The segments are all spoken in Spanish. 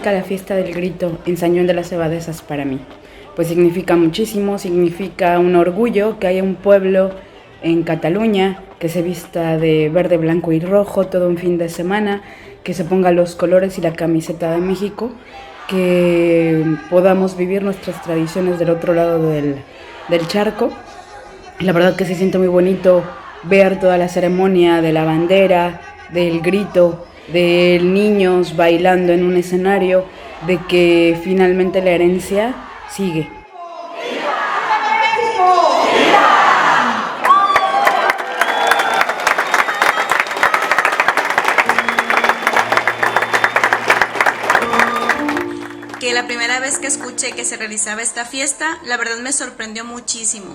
significa la fiesta del grito en San Juan de las Abadesas para mí? Pues significa muchísimo, significa un orgullo que haya un pueblo en Cataluña que se vista de verde, blanco y rojo todo un fin de semana, que se ponga los colores y la camiseta de México, que podamos vivir nuestras tradiciones del otro lado del charco. La verdad que se siente muy bonito ver toda la ceremonia de la bandera, del grito, de niños bailando en un escenario, de que finalmente la herencia sigue. Que la primera vez que escuché que se realizaba esta fiesta, la verdad me sorprendió muchísimo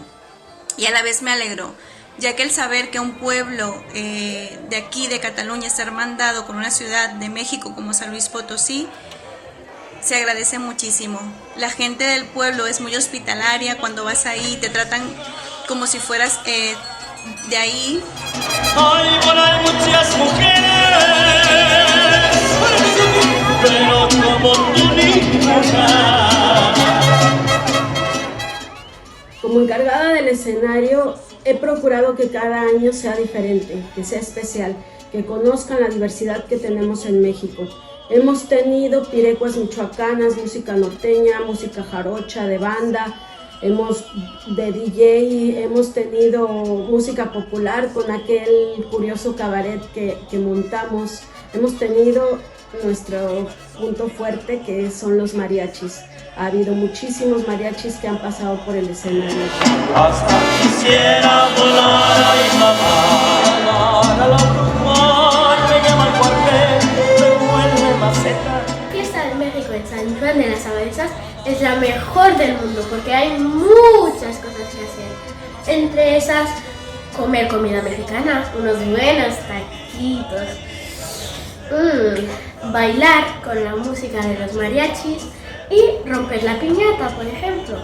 y a la vez me alegró, ya que el saber que un pueblo de aquí, de Cataluña, está hermandado con una ciudad de México como San Luis Potosí, se agradece muchísimo. La gente del pueblo es muy hospitalaria, cuando vas ahí te tratan como si fueras de ahí. Ay, bueno, hay muchas mujeres, pero como tú ninguna. Como encargada del escenario, he procurado que cada año sea diferente, que sea especial, que conozcan la diversidad que tenemos en México. Hemos tenido pirecuas michoacanas, música norteña, música jarocha, de banda, de DJ, hemos tenido música popular con aquel curioso cabaret que montamos. Hemos tenido nuestro punto fuerte, que son los mariachis. Ha habido muchísimos mariachis que han pasado por el escenario. Hasta quisiera volar, ay mamá, a la bruja, me llama al cuartel, me vuelve maceta. La fiesta de México en San Juan de las Abadesas es la mejor del mundo porque hay muchas cosas que hacer. Entre esas, comer comida mexicana, unos buenos taquitos, bailar con la música de los mariachis y romper la piñata, por ejemplo.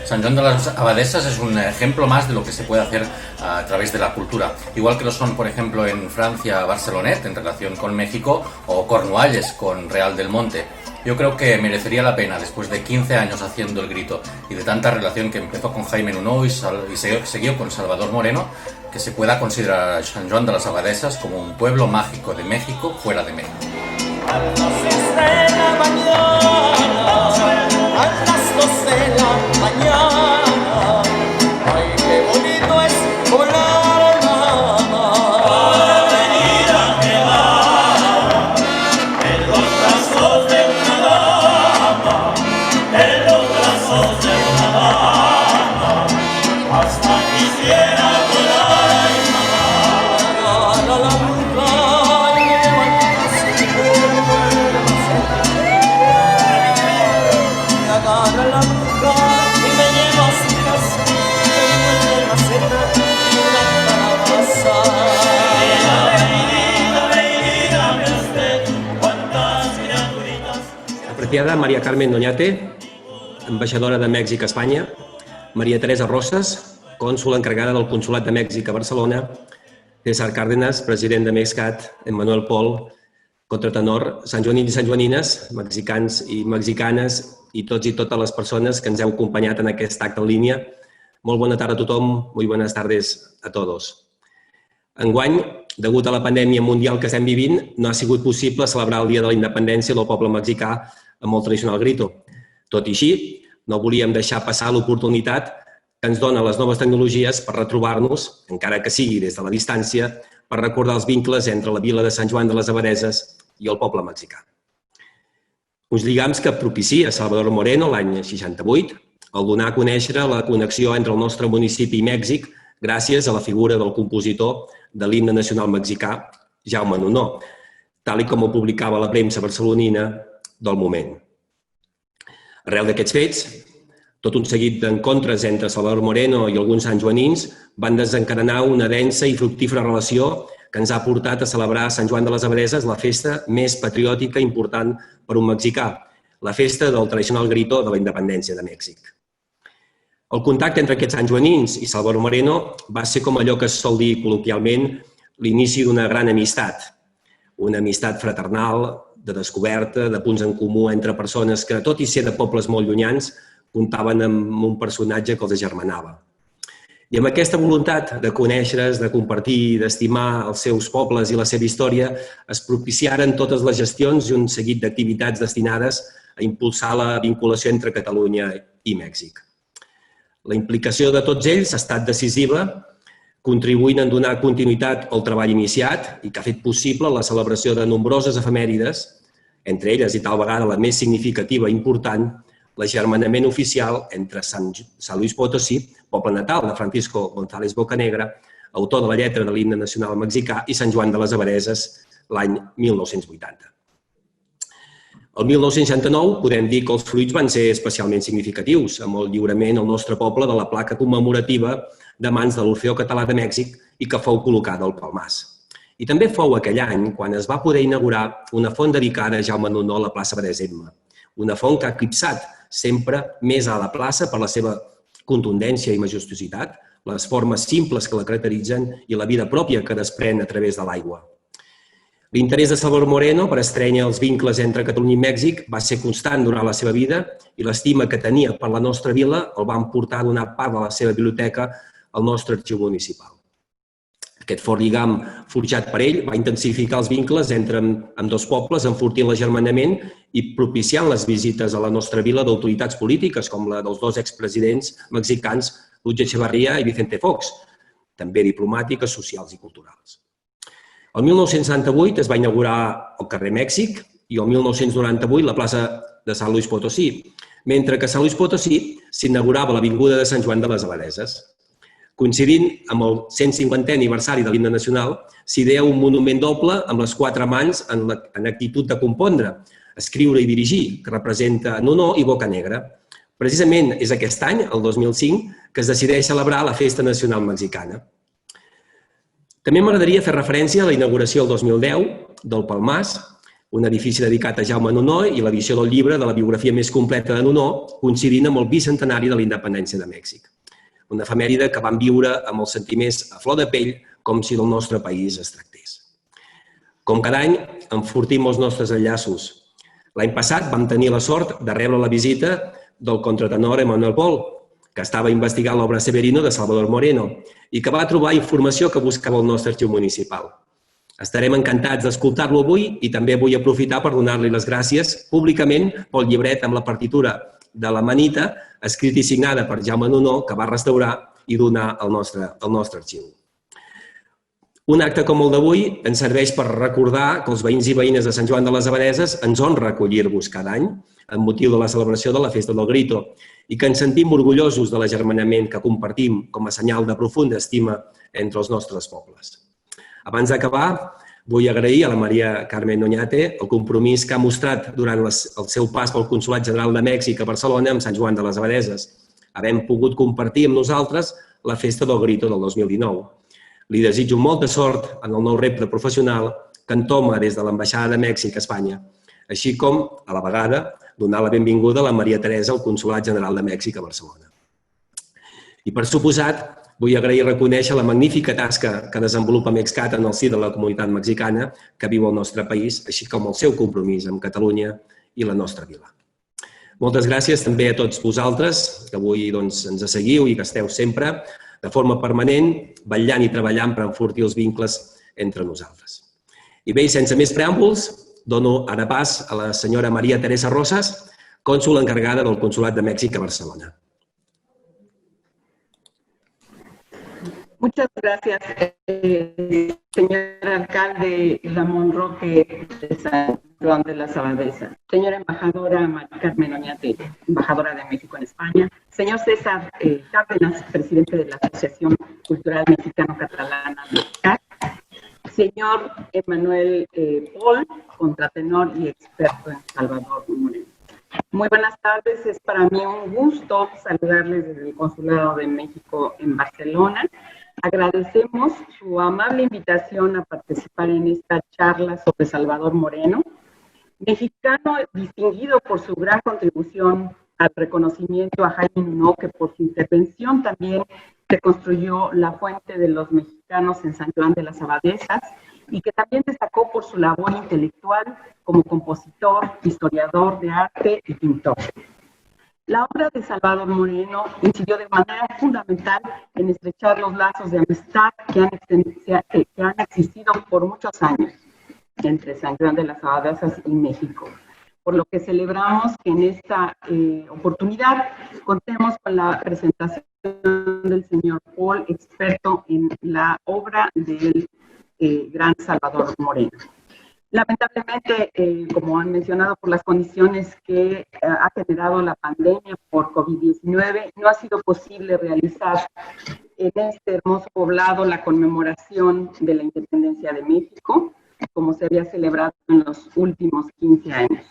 San Juan de las Abadesas es un ejemplo más de lo que se puede hacer a través de la cultura, igual que lo son, por ejemplo, en Francia, Barcelonet, en relación con México, o Cornualles, con Real del Monte. Yo creo que merecería la pena, después de 15 años haciendo el grito y de tanta relación que empezó con Jaime Nuno y siguió con Salvador Moreno, que se pueda considerar a San Juan de las Abadesas como un pueblo mágico de México fuera de México. A las 6 de la mañana, a las 2 de la mañana, ay, qué bonito es volar, mamá. Por la avenida que va, en los brazos de una dama, en los brazos de una dama, hasta quisiera volar, ay, mamá. La bruja, ay, me lleva al caso, me agarra la bruja y me lleva a su casa, me vuelve maceta y una calabaza. Dígame usted, cuántas criaturitas. Apreciada María Carmen Doñate, ambaixadora de Mèxic a Espanya, Maria Teresa Rosas, cònsula encargada del Consolat de Mèxic a Barcelona, César Cárdenas, president de Mexcat, Emmanuel Pol, contratenor, santjoanins i santjoanines, mexicans i mexicanes i tots i totes les persones que ens heu acompanyat en aquest acte en línia. Molt bona tarda a tothom, muy buenas tardes a todos. Enguany, degut a la pandèmia mundial que estem vivint, no ha sigut possible celebrar el Dia de la Independència del poble mexicà amb el tradicional grito. Tot i així, no volíem deixar passar l'oportunitat que ens dona les noves tecnologies per retrobar-nos, encara que sigui des de la distància, per recordar els vincles entre la vila de Sant Joan de les Abadesses i el poble mexicà. Uns lligams que propicia Salvador Moreno l'any 68, al donar a conèixer la connexió entre el nostre municipi i Mèxic gràcies a la figura del compositor de l'himne nacional mexicà, Jaume Nuno, tal com ho publicava la premsa barcelonina del moment. Arrel d'aquests fets, tot un seguit d'encontres entre Salvador Moreno i alguns santjoanins van desencadenar una densa i fructífera relació que ens ha portat a celebrar a Sant Joan de les Abadeses la festa més patriòtica i important per un mexicà, la festa del tradicional grito de la independència de Mèxic. El contacte entre aquests santjoanins i Salvador Moreno va ser com allò que es sol dir col·loquialment l'inici d'una gran amistat, una amistat fraternal, de descoberta, de punts en comú entre persones que, tot i ser de pobles molt llunyans, comptaven amb un personatge que els agermanava. I amb aquesta voluntat de conèixer-es, de compartir, d'estimar els seus pobles i la seva història, es propiciaren totes les gestions i un seguit d'activitats destinades a impulsar la vinculació entre Catalunya i Mèxic. La implicació de tots ells ha estat decisiva, contribuint a donar continuïtat al treball iniciat i que ha fet possible la celebració de nombroses efemèrides, entre elles i tal vegada la més significativa i important, l'agermanament oficial entre San Luis Potosí, poble natal de Francisco González Bocanegra, autor de la lletra de l'himne nacional mexicà, i Sant Joan de les Abadesses l'any 1980. El 1969 podem dir que els fruits van ser especialment significatius, amb el lliurament al nostre poble de la placa commemorativa de mans de l'Orfeó Català de Mèxic i que fou col·locada al Palmàs. I també fou aquell any quan es va poder inaugurar una font dedicada a Jaume Nonó a la plaça Badesma, una font que ha eclipsat sempre més a la plaça per la seva contundència i majestuositat, les formes simples que la caracteritzen i la vida pròpia que desprèn a través de l'aigua. L'interès de Salvador Moreno per estrènyer els vincles entre Catalunya i Mèxic va ser constant durant la seva vida i l'estima que tenia per la nostra vila el van portar a donar part de la seva biblioteca al nostre arxiu municipal. Aquest fort lligam forjat per ell va intensificar els vincles entre ambdós pobles, enfortint l'agermanament i propiciant les visites a la nostra vila d'autoritats polítiques, com la dels dos expresidents mexicans, Luis Echevarría i Vicente Fox, també diplomàtiques, socials i culturals. El 1978 es va inaugurar el carrer Mèxic i el 1998 la plaça de San Luis Potosí, mentre que a San Luis Potosí s'inaugurava l'avinguda de Sant Joan de les Abadesses. Coincidint amb el 150è aniversari de l'himne nacional, s'idea un monument doble amb les quatre mans en actitud de compondre, escriure i dirigir, que representa Nonó i Bocanegra. Precisament és aquest any, el 2005, que es decideix celebrar la Festa Nacional Mexicana. També m'agradaria fer referència a la inauguració el 2010 del Palmàs, un edifici dedicat a Jaume Nonó i l'edició del llibre de la biografia més completa de Nonó, coincidint amb el bicentenari de la independència de Mèxic. Una efemèride que vam viure amb els sentiments a flor de pell, com si del nostre país es tractés. Com cada any, enfortim els nostres enllaços. L'any passat vam tenir la sort de rebre la visita del contratenor Emanuel Pol, que estava investigant l'obra Severino de Salvador Moreno i que va trobar informació que buscava el nostre arxiu municipal. Estarem encantats d'escoltar-lo avui i també vull aprofitar per donar-li les gràcies públicament pel llibret amb la partitura de la Manita, escrita i signada per Jaume Nonó, que va restaurar i donar al nostre arxiu. Un acte com el d'avui ens serveix per recordar que els veïns i veïnes de Sant Joan de les Abadesses ens honra acollir-vos cada any amb motiu de la celebració de la Festa del Grito i que ens sentim orgullosos de l'agermanament que compartim com a senyal de profunda estima entre els nostres pobles. Abans d'acabar, vull agrair a la Maria Carmen Oñate el compromís que ha mostrat durant el seu pas pel Consolat General de Mèxic a Barcelona amb Sant Joan de les Abadesses, havent pogut compartir amb nosaltres la Festa del Grito del 2019. Li desitjo molta sort en el nou repte professional que entoma des de l'Ambaixada de Mèxic a Espanya, així com, a la vegada, donar la benvinguda a la Maria Teresa al Consolat General de Mèxic a Barcelona. I, per suposat, vull agrair i reconèixer la magnífica tasca que desenvolupa Mexcat en el si de la comunitat mexicana que viu al nostre país, així com el seu compromís amb Catalunya i la nostra vila. Moltes gràcies també a tots vosaltres, que avui ens seguiu i que esteu sempre de forma permanent, vetllant i treballant per enfortir els vincles entre nosaltres. I bé, sense més preàmbuls, dono ara pas a la senyora Maria Teresa Rosas, cònsol encargada del Consolat de Mèxic a Barcelona. Muchas gracias, señor alcalde Ramón Roque de San Juan de las Abadesas, señora embajadora María Carmen Oñate, embajadora de México en España, señor César Cárdenas, presidente de la Asociación Cultural Mexicano-Catalana, señor Emanuel Pol, contratenor y experto en Salvador Moreno. Muy buenas tardes, es para mí un gusto saludarles desde el Consulado de México en Barcelona. Agradecemos su amable invitación a participar en esta charla sobre Salvador Moreno, mexicano distinguido por su gran contribución al reconocimiento a Jaime Nuno, que por su intervención también se construyó la fuente de los mexicanos en San Juan de las Abadesas y que también destacó por su labor intelectual como compositor, historiador de arte y pintor. La obra de Salvador Moreno incidió de manera fundamental en estrechar los lazos de amistad que han existido por muchos años entre San Juan de las Abadesas y México, por lo que celebramos que en esta oportunidad contemos con la presentación del señor Paul, experto en la obra del gran Salvador Moreno. Lamentablemente, como han mencionado, por las condiciones que ha generado la pandemia por COVID-19, no ha sido posible realizar en este hermoso poblado la conmemoración de la independencia de México, como se había celebrado en los últimos 15 años.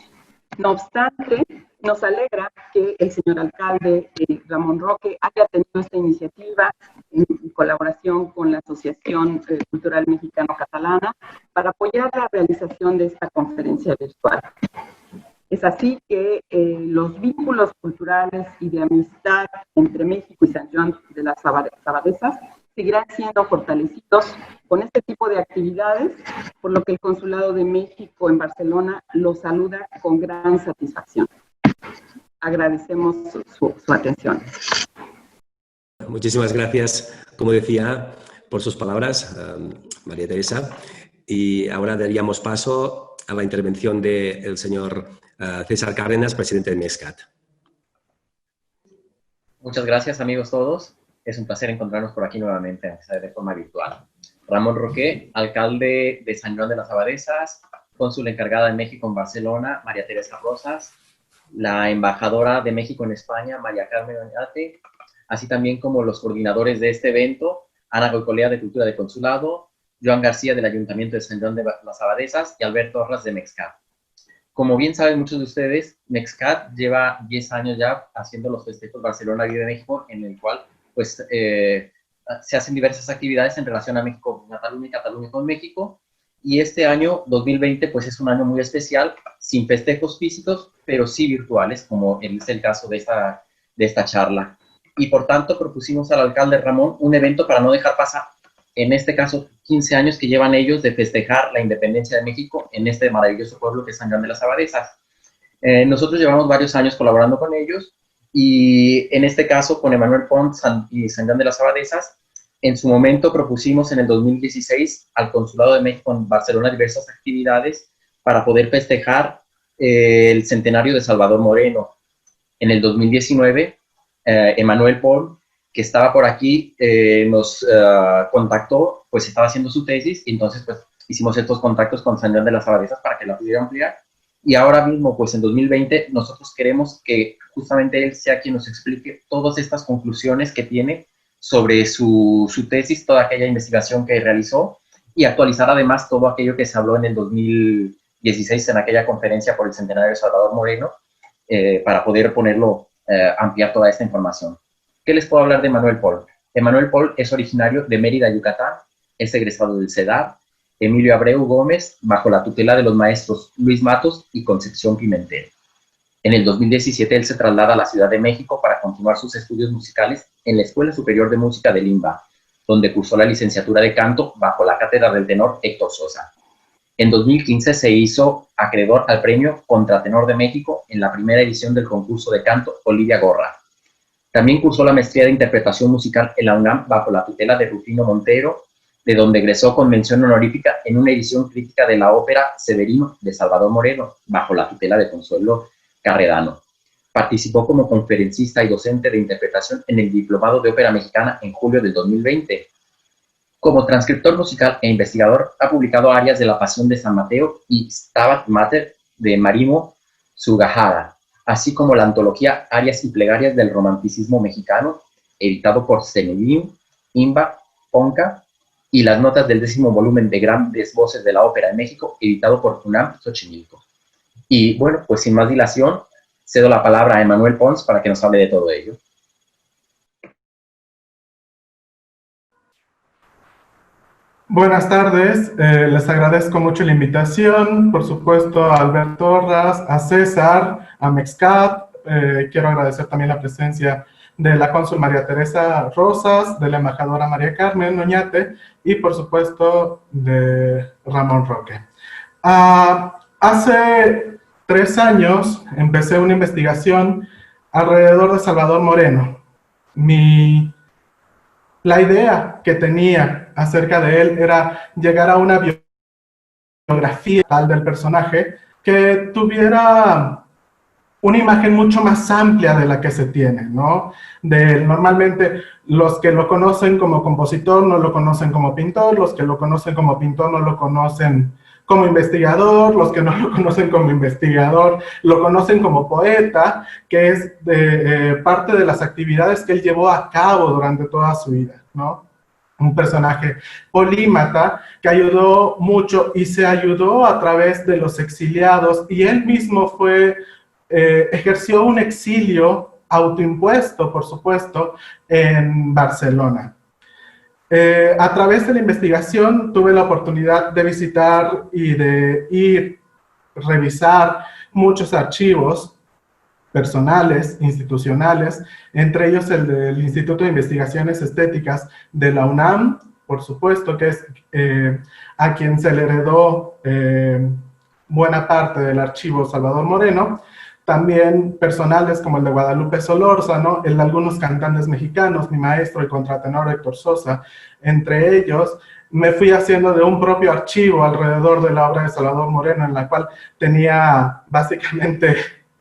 No obstante, nos alegra que el señor alcalde Ramón Roque haya tenido esta iniciativa en colaboración con la Asociación Cultural Mexicano-Catalana para apoyar la realización de esta conferencia virtual. Es así que los vínculos culturales y de amistad entre México y San Juan de las Abadesas seguirán siendo fortalecidos con este tipo de actividades, por lo que el Consulado de México en Barcelona los saluda con gran satisfacción. Agradecemos su atención. Muchísimas gracias, como decía, por sus palabras, María Teresa. Y ahora daríamos paso a la intervención del señor César Cárdenas, presidente de MEXCAT. Muchas gracias, amigos todos. Es un placer encontrarnos por aquí nuevamente, aunque sea de forma virtual. Ramón Roque, alcalde de San Juan de las Abadesas, cónsul encargada de México en Barcelona, María Teresa Rosas, la embajadora de México en España, María Carmen Oñate, así también como los coordinadores de este evento, Ana Goicolea de Cultura de Consulado, Joan García del Ayuntamiento de San Juan de las Abadesas y Alberto Orras de MEXCAT. Como bien saben muchos de ustedes, MEXCAT lleva 10 años ya haciendo los festejos Barcelona Vive México, en el cual pues, se hacen diversas actividades en relación a México con Cataluña y Cataluña con México. Y este año, 2020, pues es un año muy especial, sin festejos físicos, pero sí virtuales, como es el caso de esta charla. Y por tanto, propusimos al alcalde Ramón un evento para no dejar pasar, en este caso, 15 años que llevan ellos de festejar la independencia de México en este maravilloso pueblo que es San Juan de las Abadesas. Nosotros llevamos varios años colaborando con ellos, y en este caso con Emanuel Pons y San Juan de las Abadesas, en su momento propusimos en el 2016 al Consulado de México en Barcelona diversas actividades para poder festejar el centenario de Salvador Moreno. En el 2019, Emanuel Pons, que estaba por aquí, nos contactó, pues estaba haciendo su tesis, y entonces pues hicimos estos contactos con San Juan de las Abadesas para que la pudiera ampliar. Y ahora mismo, pues en 2020, nosotros queremos que justamente él sea quien nos explique todas estas conclusiones que tiene sobre su tesis, toda aquella investigación que realizó, y actualizar además todo aquello que se habló en el 2016 en aquella conferencia por el centenario de Salvador Moreno, para poder ampliar toda esta información. ¿Qué les puedo hablar de Emanuel Pol? Emanuel Pol es originario de Mérida, Yucatán, es egresado del CEDAR, Emilio Abreu Gómez, bajo la tutela de los maestros Luis Matos y Concepción Pimentel. En el 2017 él se traslada a la Ciudad de México para continuar sus estudios musicales en la Escuela Superior de Música de Limba, donde cursó la licenciatura de canto bajo la cátedra del tenor Héctor Sosa. En 2015 se hizo acreedor al premio Contratenor de México en la primera edición del concurso de canto Olivia Gorra. También cursó la maestría de interpretación musical en la UNAM bajo la tutela de Rufino Montero, de donde egresó con mención honorífica en una edición crítica de la ópera Severino de Salvador Moreno, bajo la tutela de Consuelo Carredano. Participó como conferencista y docente de interpretación en el Diplomado de Ópera Mexicana en julio del 2020. Como transcriptor musical e investigador, ha publicado arias de La Pasión de San Mateo y Stabat Mater de Marimo Sugahara, así como la antología Arias y Plegarias del Romanticismo Mexicano, editado por Cenedín, Imba, Ponca, y las notas del 10º volumen de Grandes Voces de la Ópera en México, editado por UNAM Xochimilco. Y bueno, pues sin más dilación, cedo la palabra a Emanuel Pons para que nos hable de todo ello. Buenas tardes, les agradezco mucho la invitación, por supuesto a Alberto Orras, a César, a MEXCAT. Quiero agradecer también la presencia de la cónsul María Teresa Rosas, de la embajadora María Carmen Oñate y, por supuesto, de Ramón Roque. Hace 3 años empecé una investigación alrededor de Salvador Moreno. La idea que tenía acerca de él era llegar a una biografía tal del personaje que tuviera una imagen mucho más amplia de la que se tiene, ¿no? Normalmente los que lo conocen como compositor no lo conocen como pintor, los que lo conocen como pintor no lo conocen como investigador, los que no lo conocen como investigador lo conocen como poeta, que es parte de las actividades que él llevó a cabo durante toda su vida, ¿no? Un personaje polímata que ayudó mucho y se ayudó a través de los exiliados, y él mismo ejerció un exilio autoimpuesto, por supuesto, en Barcelona. A través de la investigación tuve la oportunidad de visitar y de revisar muchos archivos personales, institucionales, entre ellos el del Instituto de Investigaciones Estéticas de la UNAM, por supuesto, que es a quien se le heredó buena parte del archivo Salvador Moreno. También personales como el de Guadalupe Solórzano, el de algunos cantantes mexicanos, mi maestro, el contratenor Héctor Sosa, entre ellos. Me fui haciendo de un propio archivo alrededor de la obra de Salvador Moreno, en la cual tenía, básicamente,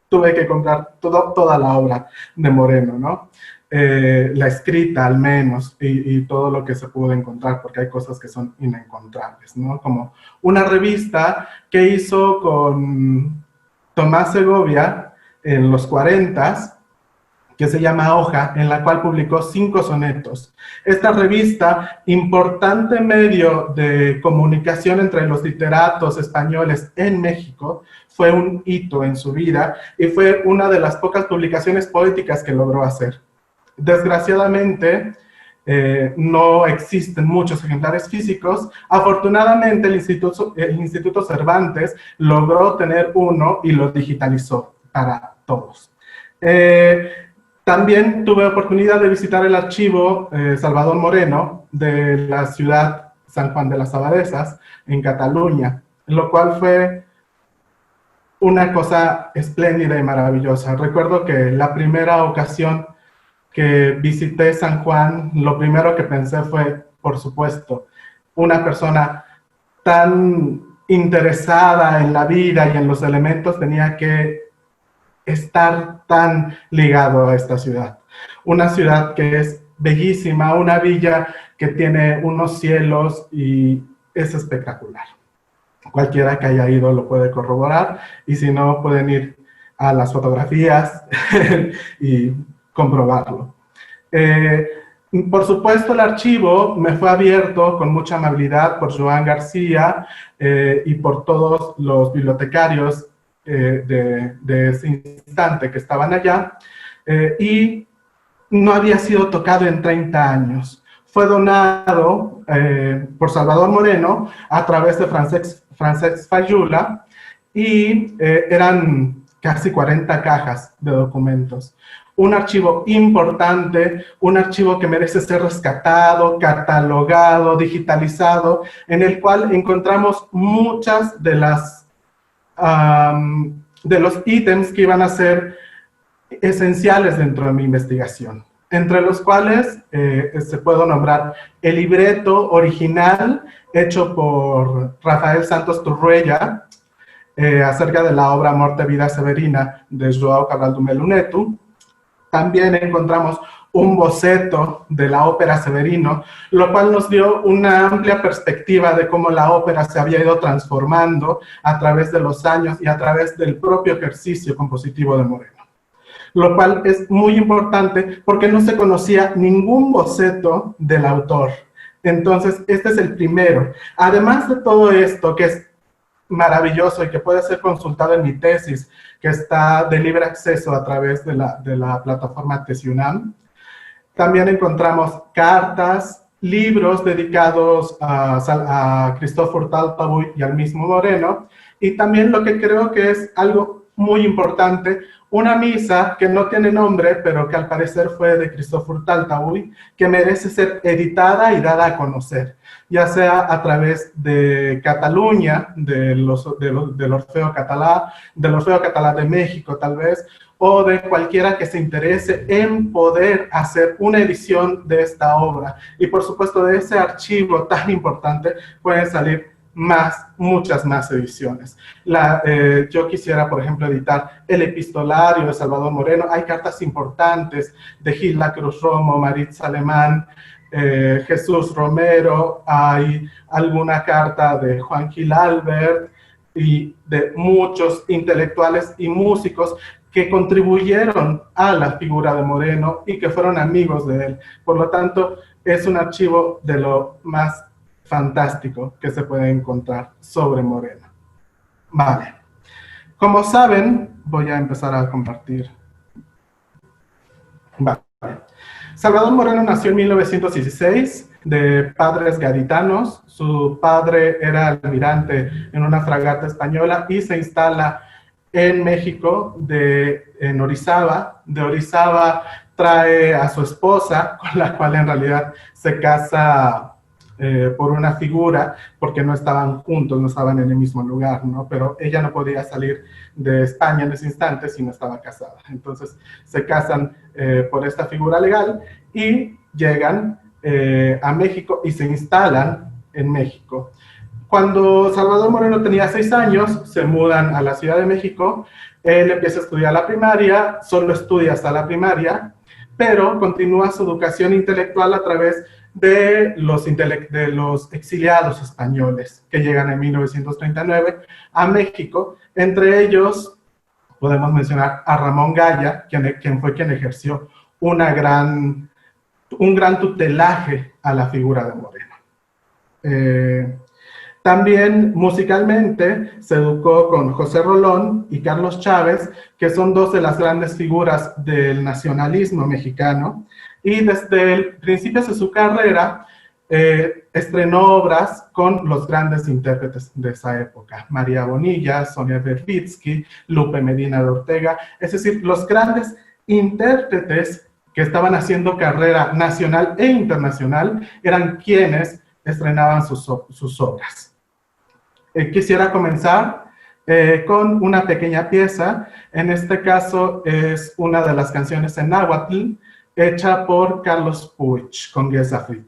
tuve que comprar toda la obra de Moreno, ¿no? La escrita al menos, y todo lo que se pudo encontrar, porque hay cosas que son inencontrables, ¿no? Como una revista que hizo con Tomás Segovia en los 40s, que se llama Hoja, en la cual publicó 5 sonetos. Esta revista, importante medio de comunicación entre los literatos españoles en México, fue un hito en su vida y fue una de las pocas publicaciones poéticas que logró hacer. Desgraciadamente, no existen muchos ejemplares físicos. Afortunadamente, el Instituto Cervantes logró tener uno y lo digitalizó para todos. También tuve oportunidad de visitar el archivo Salvador Moreno de la ciudad San Juan de las Abadesas, en Cataluña, lo cual fue una cosa espléndida y maravillosa. Recuerdo que la primera ocasión que visité San Juan, lo primero que pensé fue, por supuesto, una persona tan interesada en la vida y en los elementos tenía que estar tan ligado a esta ciudad. Una ciudad que es bellísima, una villa que tiene unos cielos y es espectacular. Cualquiera que haya ido lo puede corroborar, y si no, pueden ir a las fotografías y comprobarlo. Por supuesto, el archivo me fue abierto con mucha amabilidad por Joan García y por todos los bibliotecarios de ese instante que estaban allá, y no había sido tocado en 30 años. Fue donado por Salvador Moreno a través de Francesc Fayula, y eran casi 40 cajas de documentos. Un archivo importante, un archivo que merece ser rescatado, catalogado, digitalizado, en el cual encontramos muchas de los ítems que iban a ser esenciales dentro de mi investigación, entre los cuales se puedo nombrar el libreto original hecho por Rafael Santos Turruella acerca de la obra Morte, Vida Severina de Joao Cabral do Melo Neto. También encontramos un boceto de la ópera Severino, lo cual nos dio una amplia perspectiva de cómo la ópera se había ido transformando a través de los años y a través del propio ejercicio compositivo de Moreno. Lo cual es muy importante porque no se conocía ningún boceto del autor. Entonces, este es el primero. Además de todo esto, que es maravilloso y que puede ser consultado en mi tesis, que está de libre acceso a través de la plataforma TesiUNAM. También encontramos cartas, libros dedicados a Cristófor Talpabuy y al mismo Moreno, y también lo que creo que es algo muy importante, una misa que no tiene nombre, pero que al parecer fue de Cristòfor Taltabull, que merece ser editada y dada a conocer, ya sea a través de Cataluña, del Orfeo Català, del Orfeo Català de México tal vez, o de cualquiera que se interese en poder hacer una edición de esta obra. Y por supuesto de ese archivo tan importante pueden salir muchas más ediciones. Yo quisiera, por ejemplo, editar el epistolario de Salvador Moreno. Hay cartas importantes de Gilda Cruz Romo, Maritza Alemán, Jesús Romero, hay alguna carta de Juan Gil Albert y de muchos intelectuales y músicos que contribuyeron a la figura de Moreno y que fueron amigos de él. Por lo tanto, es un archivo de lo más fantástico que se puede encontrar sobre Moreno. Vale. Como saben, voy a empezar a compartir. Vale. Salvador Moreno nació en 1916 de padres gaditanos. Su padre era almirante en una fragata española y se instala en México, en Orizaba. De Orizaba trae a su esposa, con la cual en realidad se casa por una figura, porque no estaban juntos, no estaban en el mismo lugar, ¿no? Pero ella no podía salir de España en ese instante si no estaba casada. Entonces se casan por esta figura legal y llegan a México y se instalan en México. Cuando Salvador Moreno tenía 6 años, se mudan a la Ciudad de México. Él empieza a estudiar la primaria, solo estudia hasta la primaria, pero continúa su educación intelectual a través de los exiliados españoles que llegan en 1939 a México. Entre ellos podemos mencionar a Ramón Gaya, quien fue quien ejerció un gran tutelaje a la figura de Moreno. También musicalmente se educó con José Rolón y Carlos Chávez, que son dos de las grandes figuras del nacionalismo mexicano, y desde principios de su carrera estrenó obras con los grandes intérpretes de esa época: María Bonilla, Sonia Verbitsky, Lupe Medina de Ortega, es decir, los grandes intérpretes que estaban haciendo carrera nacional e internacional eran quienes estrenaban sus obras. Quisiera comenzar con una pequeña pieza. En este caso es una de las canciones en náhuatl, hecha por Carlos Puig con Geza Frit.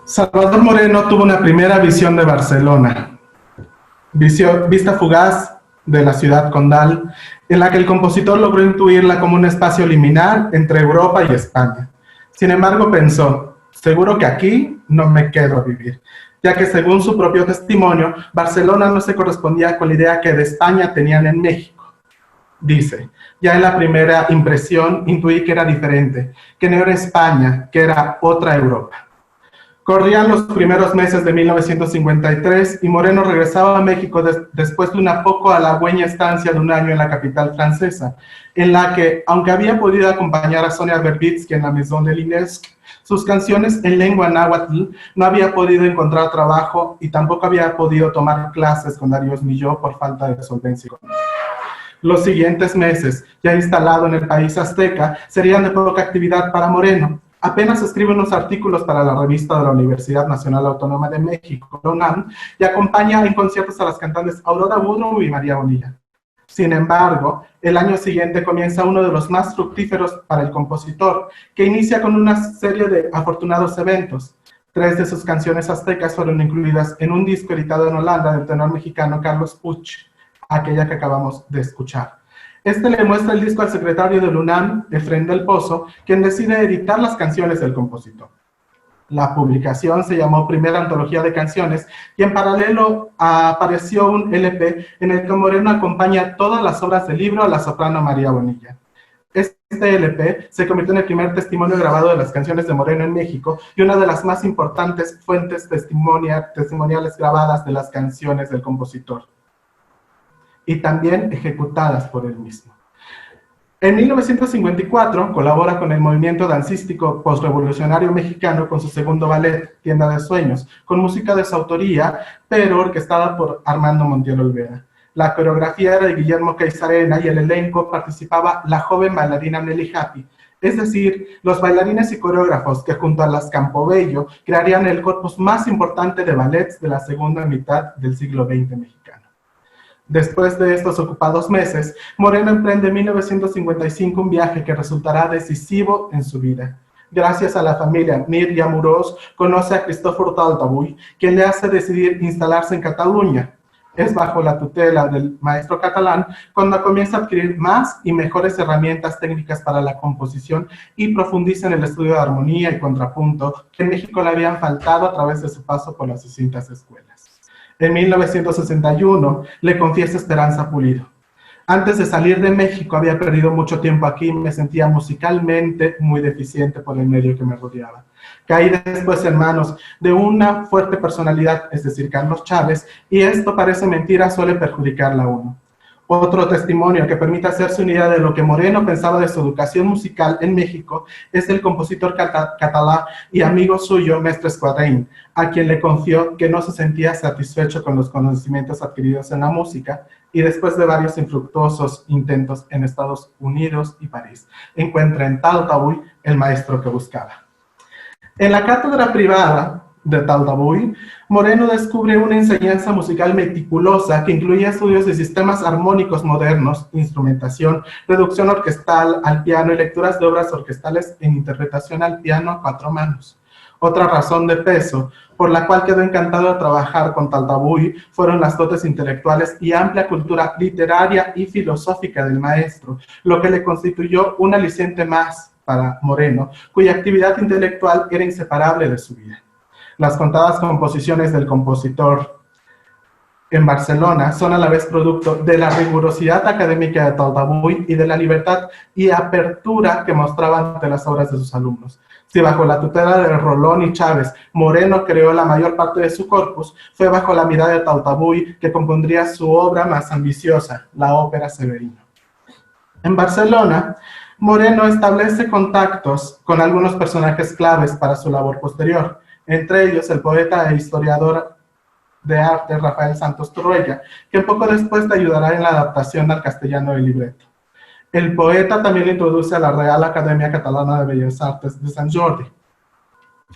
Salvador Moreno tuvo una primera visión de Barcelona, vista fugaz de la ciudad condal, en la que el compositor logró intuirla como un espacio liminar entre Europa y España. Sin embargo, pensó, seguro que aquí no me quedo a vivir, ya que según su propio testimonio, Barcelona no se correspondía con la idea que de España tenían en México. Dice, ya en la primera impresión intuí que era diferente, que no era España, que era otra Europa. Corrían los primeros meses de 1953 y Moreno regresaba a México después de una poco halagüeña estancia de un año en la capital francesa, en la que, aunque había podido acompañar a Sonia Verbitsky en la Maison de l'Inesc, sus canciones en lengua náhuatl, no había podido encontrar trabajo y tampoco había podido tomar clases con Darío Milló por falta de solvencia económica. Los siguientes meses, ya instalado en el país azteca, serían de poca actividad para Moreno. Apenas escribe unos artículos para la revista de la Universidad Nacional Autónoma de México, la UNAM, y acompaña en conciertos a las cantantes Aurora Woodrow y María Bonilla. Sin embargo, el año siguiente comienza uno de los más fructíferos para el compositor, que inicia con una serie de afortunados eventos. 3 de sus canciones aztecas fueron incluidas en un disco editado en Holanda del tenor mexicano Carlos Puch, aquella que acabamos de escuchar. Este le muestra el disco al secretario del UNAM, Efrén del Pozo, quien decide editar las canciones del compositor. La publicación se llamó Primera Antología de Canciones y en paralelo apareció un LP en el que Moreno acompaña todas las obras del libro a la soprano María Bonilla. Este LP se convirtió en el primer testimonio grabado de las canciones de Moreno en México y una de las más importantes fuentes testimoniales grabadas de las canciones del compositor, y también ejecutadas por él mismo. En 1954 colabora con el movimiento dancístico postrevolucionario mexicano con su segundo ballet, Tienda de Sueños, con música de su autoría, pero orquestada por Armando Montiel Olvera. La coreografía era de Guillermo Caizarena y el elenco participaba la joven bailarina Nelly Happy, es decir, los bailarines y coreógrafos que junto a las Campobello crearían el corpus más importante de ballets de la segunda mitad del siglo XX mexicano. Después de estos ocupados meses, Moreno emprende en 1955 un viaje que resultará decisivo en su vida. Gracias a la familia Mir y Amorós, conoce a Cristòfor Taltabull, quien le hace decidir instalarse en Cataluña. Es bajo la tutela del maestro catalán cuando comienza a adquirir más y mejores herramientas técnicas para la composición y profundiza en el estudio de armonía y contrapunto que en México le habían faltado a través de su paso por las distintas escuelas. En 1961 le confiesa Esperanza Pulido. Antes de salir de México había perdido mucho tiempo aquí y me sentía musicalmente muy deficiente por el medio que me rodeaba. Caí después en manos de una fuerte personalidad, es decir, Carlos Chávez, y esto parece mentira, suele perjudicarla a uno. Otro testimonio que permite hacerse una idea de lo que Moreno pensaba de su educación musical en México es el compositor catalán y amigo suyo, Mestre Esquadrén, a quien le confió que no se sentía satisfecho con los conocimientos adquiridos en la música y después de varios infructuosos intentos en Estados Unidos y París, encuentra en Taltabull el maestro que buscaba. En la cátedra privada de Taltabull, Moreno descubre una enseñanza musical meticulosa que incluía estudios de sistemas armónicos modernos, instrumentación, reducción orquestal al piano y lecturas de obras orquestales en interpretación al piano a 4 manos. Otra razón de peso por la cual quedó encantado de trabajar con Taltabull fueron las dotes intelectuales y amplia cultura literaria y filosófica del maestro, lo que le constituyó un aliciente más para Moreno, cuya actividad intelectual era inseparable de su vida. Las contadas composiciones del compositor en Barcelona son a la vez producto de la rigurosidad académica de Taltabull y de la libertad y apertura que mostraba ante las obras de sus alumnos. Si bajo la tutela de Rolón y Chávez, Moreno creó la mayor parte de su corpus, fue bajo la mirada de Taltabull que compondría su obra más ambiciosa, la ópera Severino. En Barcelona, Moreno establece contactos con algunos personajes claves para su labor posterior, entre ellos el poeta e historiador de arte Rafael Santos Torruella, que poco después le ayudará en la adaptación al castellano del libreto. El poeta también le introduce a la Real Academia Catalana de Bellas Artes de Sant Jordi.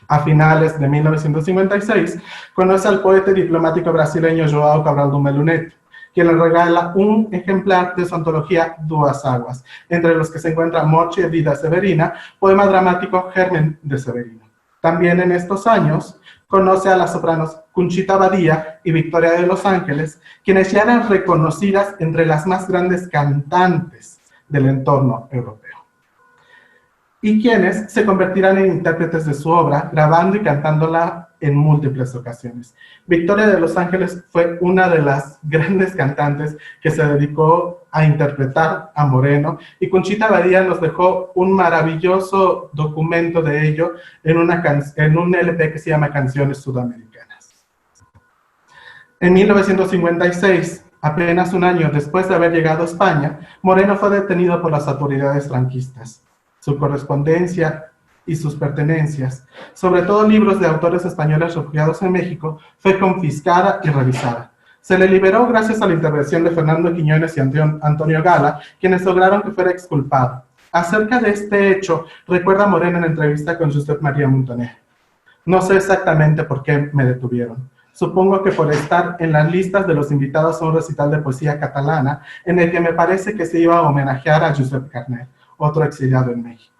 A finales de 1956, conoce al poeta y diplomático brasileño João Cabral do Melo Neto, quien le regala un ejemplar de su antología Duas Aguas, entre los que se encuentra Morte e Vida Severina, poema dramático Germen de Severino. También en estos años conoce a las sopranos Conchita Badía y Victoria de Los Ángeles, quienes ya eran reconocidas entre las más grandes cantantes del entorno europeo. y quienes se convertirán en intérpretes de su obra, grabando y cantándola en múltiples ocasiones. Victoria de Los Ángeles fue una de las grandes cantantes que se dedicó a interpretar a Moreno, y Conchita Badía nos dejó un maravilloso documento de ello en un LP que se llama Canciones Sudamericanas. En 1956, apenas un año después de haber llegado a España, Moreno fue detenido por las autoridades franquistas. Su correspondencia y sus pertenencias, sobre todo libros de autores españoles refugiados en México, fue confiscada y revisada. Se le liberó gracias a la intervención de Fernando Quiñones y Antonio Gala, quienes lograron que fuera exculpado. Acerca de este hecho, recuerda Moreno en entrevista con Josep María Montaner: no sé exactamente por qué me detuvieron. Supongo que por estar en las listas de los invitados a un recital de poesía catalana, en el que me parece que se iba a homenajear a Josep Carner, otro exiliado en México.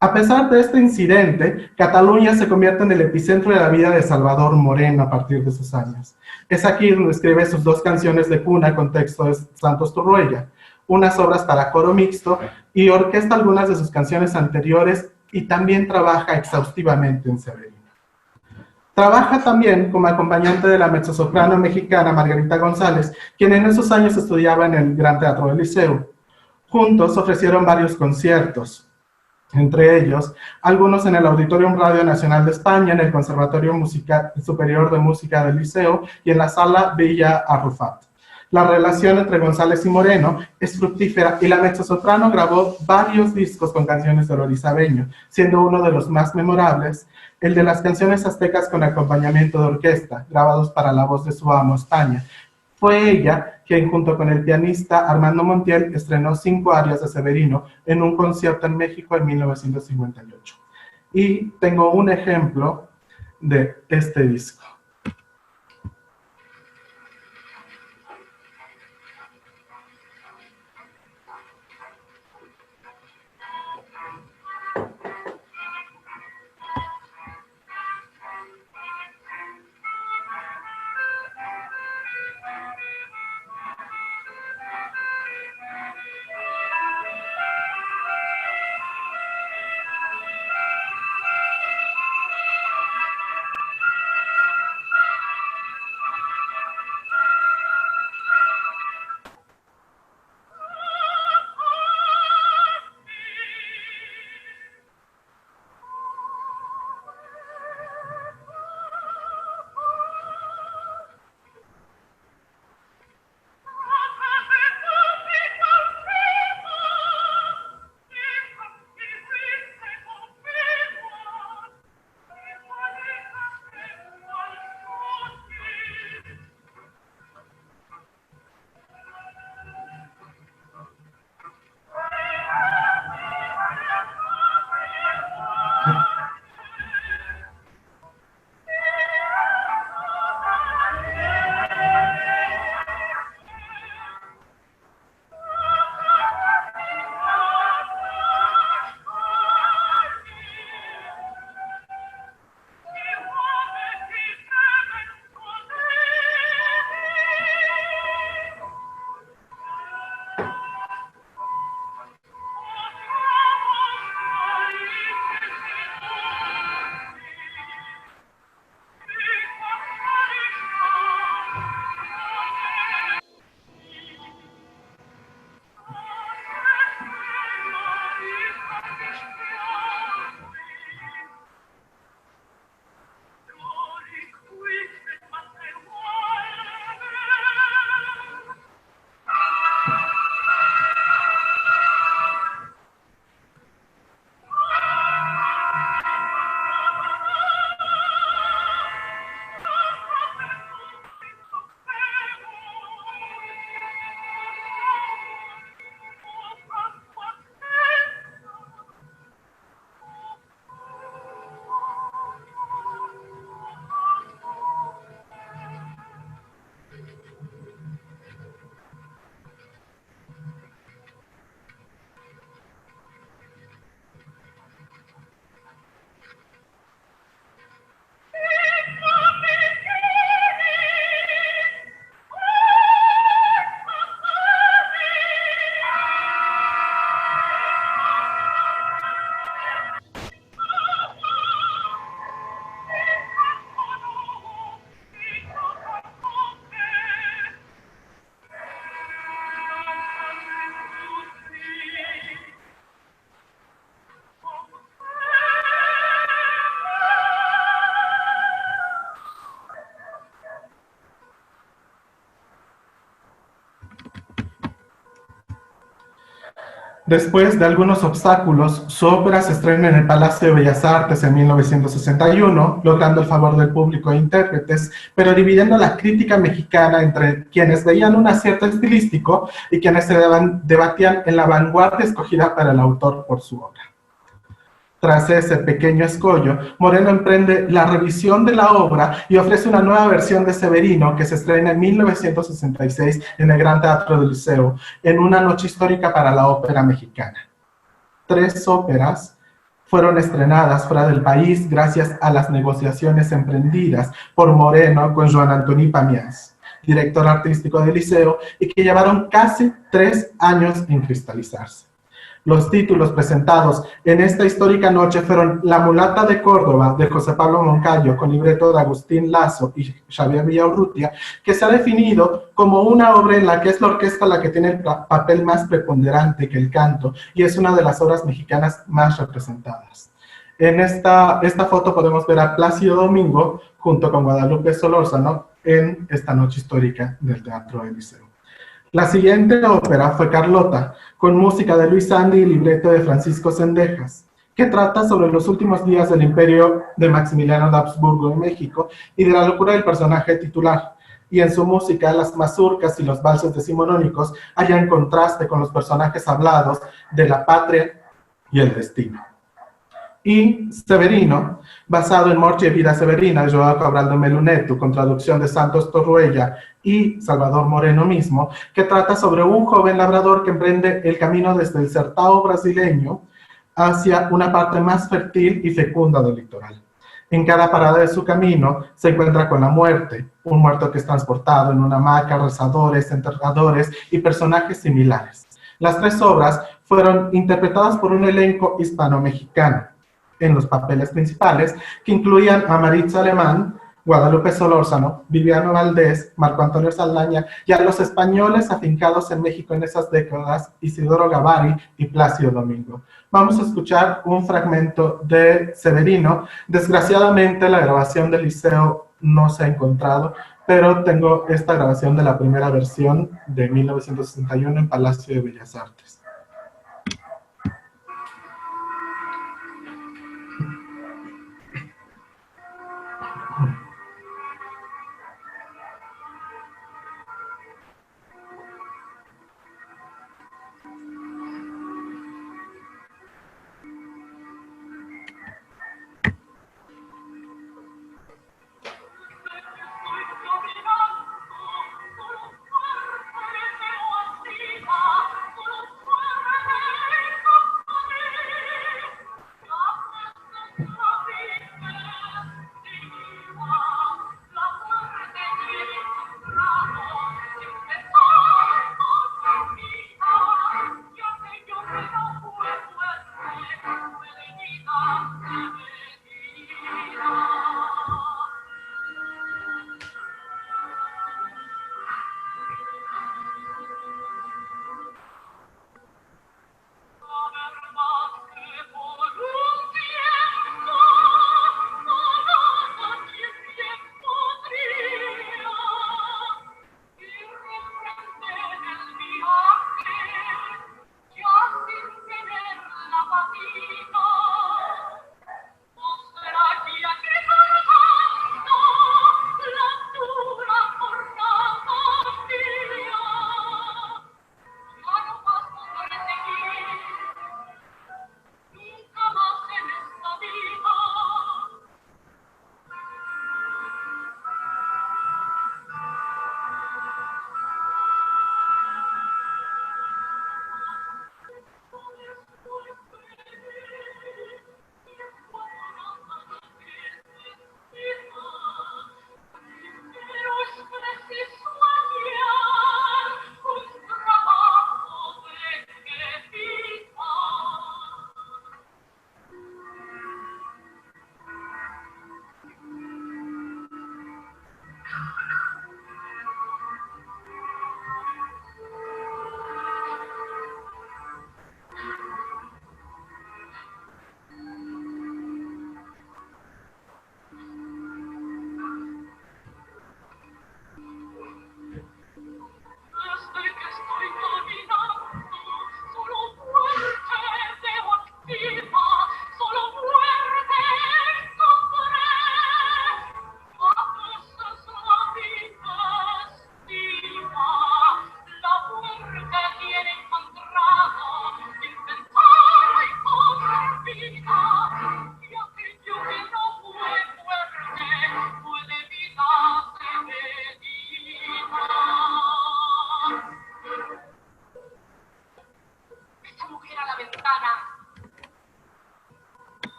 A pesar de este incidente, Cataluña se convierte en el epicentro de la vida de Salvador Moreno a partir de esos años. Es aquí donde escribe sus dos canciones de cuna con texto de Santos Torruella, unas obras para coro mixto, y orquesta algunas de sus canciones anteriores, y también trabaja exhaustivamente en Severino. Trabaja también como acompañante de la mezzosoprano mexicana Margarita González, quien en esos años estudiaba en el Gran Teatro del Liceo. Juntos ofrecieron varios conciertos, entre ellos algunos en el Auditorium Radio Nacional de España, en el Conservatorio Superior de Música del Liceo y en la Sala Villa Arrufat. La relación entre González y Moreno es fructífera, y la mezzosoprano grabó varios discos con canciones de Lorizabeño, siendo uno de los más memorables el de las canciones aztecas con acompañamiento de orquesta, grabados para la voz de su amo España. Fue ella quien, junto con el pianista Armando Montiel, estrenó 5 arias de Severino en un concierto en México en 1958. Y tengo un ejemplo de este disco. Después de algunos obstáculos, su ópera se estrena en el Palacio de Bellas Artes en 1961, logrando el favor del público e intérpretes, pero dividiendo la crítica mexicana entre quienes veían un acierto estilístico y quienes se debatían en la vanguardia escogida para el autor por su obra. Tras ese pequeño escollo, Moreno emprende la revisión de la obra y ofrece una nueva versión de Severino que se estrena en 1966 en el Gran Teatro del Liceo, en una noche histórica para la ópera mexicana. 3 óperas fueron estrenadas fuera del país gracias a las negociaciones emprendidas por Moreno con Joan Antoni Pamias, director artístico del Liceo, y que llevaron casi 3 años en cristalizarse. Los títulos presentados en esta histórica noche fueron La mulata de Córdoba, de José Pablo Moncayo, con libreto de Agustín Lazo y Xavier Villaurrutia, que se ha definido como una obra en la que es la orquesta la que tiene el papel más preponderante que el canto, y es una de las obras mexicanas más representadas. En esta foto podemos ver a Plácido Domingo junto con Guadalupe Solórzano en esta noche histórica del Teatro del Liceo. La siguiente ópera fue Carlota, con música de Luis Sandy y libreto de Francisco Zendejas, que trata sobre los últimos días del imperio de Maximiliano de Habsburgo en México y de la locura del personaje titular. Y en su música, las mazurcas y los valses decimonónicos hallan contraste con los personajes hablados de la patria y el destino. Y Severino, basado en Morte y Vida Severina de Joao Cabral de Meluneto, con traducción de Santos Torruella y Salvador Moreno mismo, que trata sobre un joven labrador que emprende el camino desde el Sertão brasileño hacia una parte más fértil y fecunda del litoral. En cada parada de su camino se encuentra con la muerte, un muerto que es transportado en una hamaca, rezadores, enterradores y personajes similares. Las 3 obras fueron interpretadas por un elenco hispano-mexicano en los papeles principales, que incluían a Maritza Alemán, Guadalupe Solórzano, Viviano Valdés, Marco Antonio Saldaña, y a los españoles afincados en México en esas décadas, Isidoro Gavari y Plácido Domingo. Vamos a escuchar un fragmento de Severino. Desgraciadamente la grabación del Liceo no se ha encontrado, pero tengo esta grabación de la primera versión de 1961 en Palacio de Bellas Artes.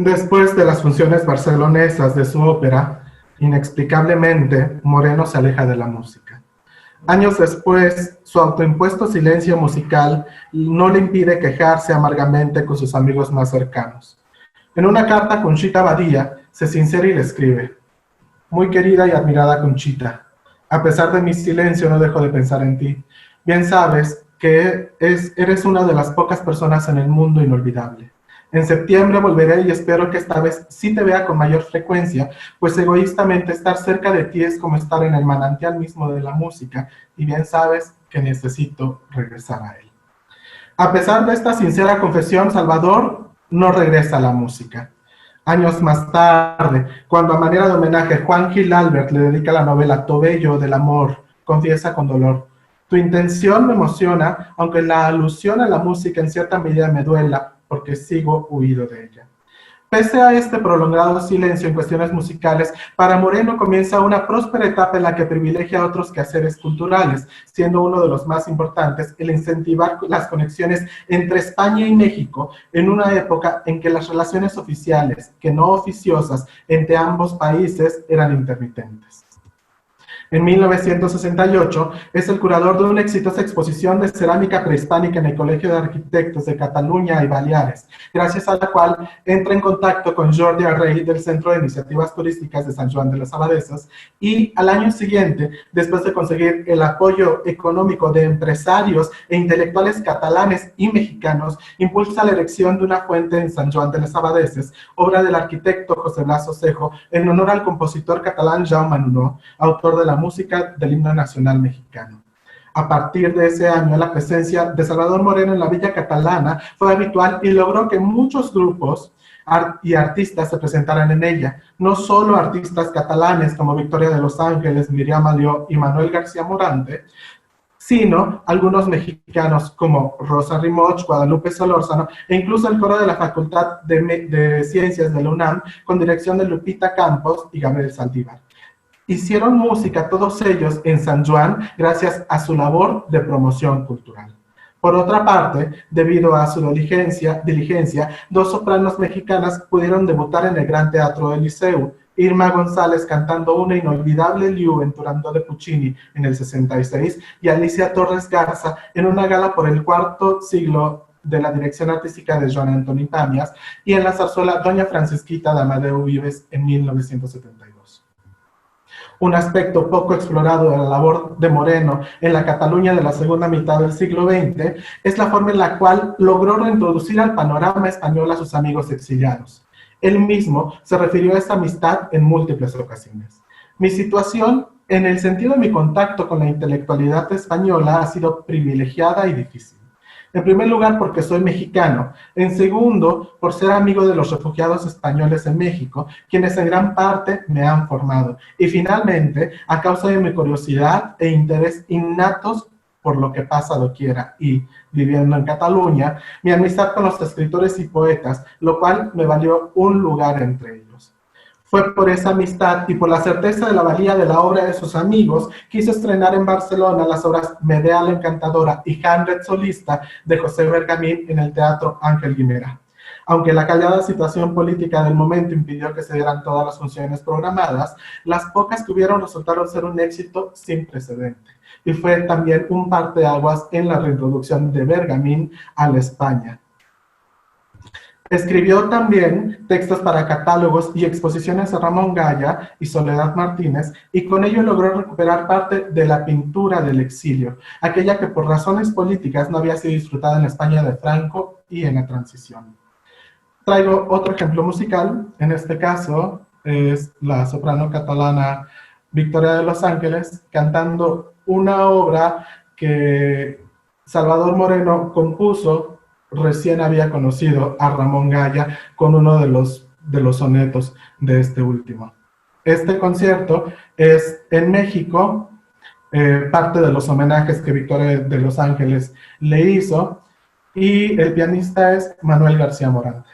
Después de las funciones barcelonesas de su ópera, inexplicablemente, Moreno se aleja de la música. Años después, su autoimpuesto silencio musical no le impide quejarse amargamente con sus amigos más cercanos. En una carta a Conchita Badía, se sincera y le escribe: muy querida y admirada Conchita, a pesar de mi silencio no dejo de pensar en ti. Bien sabes que eres una de las pocas personas en el mundo inolvidable. En septiembre volveré y espero que esta vez sí te vea con mayor frecuencia, pues egoístamente estar cerca de ti es como estar en el manantial mismo de la música, y bien sabes que necesito regresar a él. A pesar de esta sincera confesión, Salvador no regresa a la música. Años más tarde, cuando a manera de homenaje Juan Gil Albert le dedica la novela Tobello del amor, confiesa con dolor: tu intención me emociona, aunque la alusión a la música en cierta medida me duela, porque sigo huido de ella. Pese a este prolongado silencio en cuestiones musicales, para Moreno comienza una próspera etapa en la que privilegia otros quehaceres culturales, siendo uno de los más importantes el incentivar las conexiones entre España y México en una época en que las relaciones oficiales, que no oficiosas, entre ambos países eran intermitentes. En 1968 es el curador de una exitosa exposición de cerámica prehispánica en el Colegio de Arquitectos de Cataluña y Baleares, gracias a la cual entra en contacto con Jordi Arrey del Centro de Iniciativas Turísticas de San Joan de las Abadesas, y al año siguiente, después de conseguir el apoyo económico de empresarios e intelectuales catalanes y mexicanos, impulsa la erección de una fuente en San Joan de las Abadeses, obra del arquitecto José Blas Osejo, en honor al compositor catalán Jaume Nuno, autor de la música del himno nacional mexicano. A partir de ese año, la presencia de Salvador Moreno en la villa catalana fue habitual y logró que muchos grupos y artistas se presentaran en ella, no solo artistas catalanes como Victoria de los Ángeles, Miriam Alió y Manuel García Morante, sino algunos mexicanos como Rosa Rimoch, Guadalupe Solórzano e incluso el coro de la Facultad de Ciencias de la UNAM con dirección de Lupita Campos y Gabriel Saldívar. Hicieron música todos ellos en San Joan gracias a su labor de promoción cultural. Por otra parte, debido a su diligencia, dos sopranos mexicanas pudieron debutar en el Gran Teatro del Liceu: Irma González cantando una inolvidable Liu en Turandot de Puccini en el 66 y Alicia Torres Garza en una gala por el cuarto siglo de la dirección artística de Joan Antoni Pàmies y en la zarzuela Doña Francisquita de Amadeu Vives en 1972. Un aspecto poco explorado de la labor de Moreno en la Cataluña de la segunda mitad del siglo XX es la forma en la cual logró reintroducir al panorama español a sus amigos exiliados. Él mismo se refirió a esta amistad en múltiples ocasiones. Mi situación, en el sentido de mi contacto con la intelectualidad española, ha sido privilegiada y difícil. En primer lugar, porque soy mexicano. En segundo, por ser amigo de los refugiados españoles en México, quienes en gran parte me han formado. Y finalmente, a causa de mi curiosidad e interés innatos por lo que pasa doquiera y, viviendo en Cataluña, mi amistad con los escritores y poetas, lo cual me valió un lugar entre ellos. Fue por esa amistad y por la certeza de la valía de la obra de sus amigos que hizo estrenar en Barcelona las obras Medea la Encantadora y Hamlet Solista de José Bergamín en el Teatro Ángel Guimerà. Aunque la callada situación política del momento impidió que se dieran todas las funciones programadas, las pocas que hubieron resultaron ser un éxito sin precedente. Y fue también un parteaguas en la reintroducción de Bergamín a la España. Escribió también textos para catálogos y exposiciones de Ramón Gaya y Soledad Martínez, y con ello logró recuperar parte de la pintura del exilio, aquella que por razones políticas no había sido disfrutada en la España de Franco y en la transición. Traigo otro ejemplo musical, en este caso es la soprano catalana Victoria de los Ángeles, cantando una obra que Salvador Moreno compuso. Recién había conocido a Ramón Gaya con uno de los sonetos de este último. Este concierto es en México, parte de los homenajes que Victoria de los Ángeles le hizo, y el pianista es Manuel García Morante.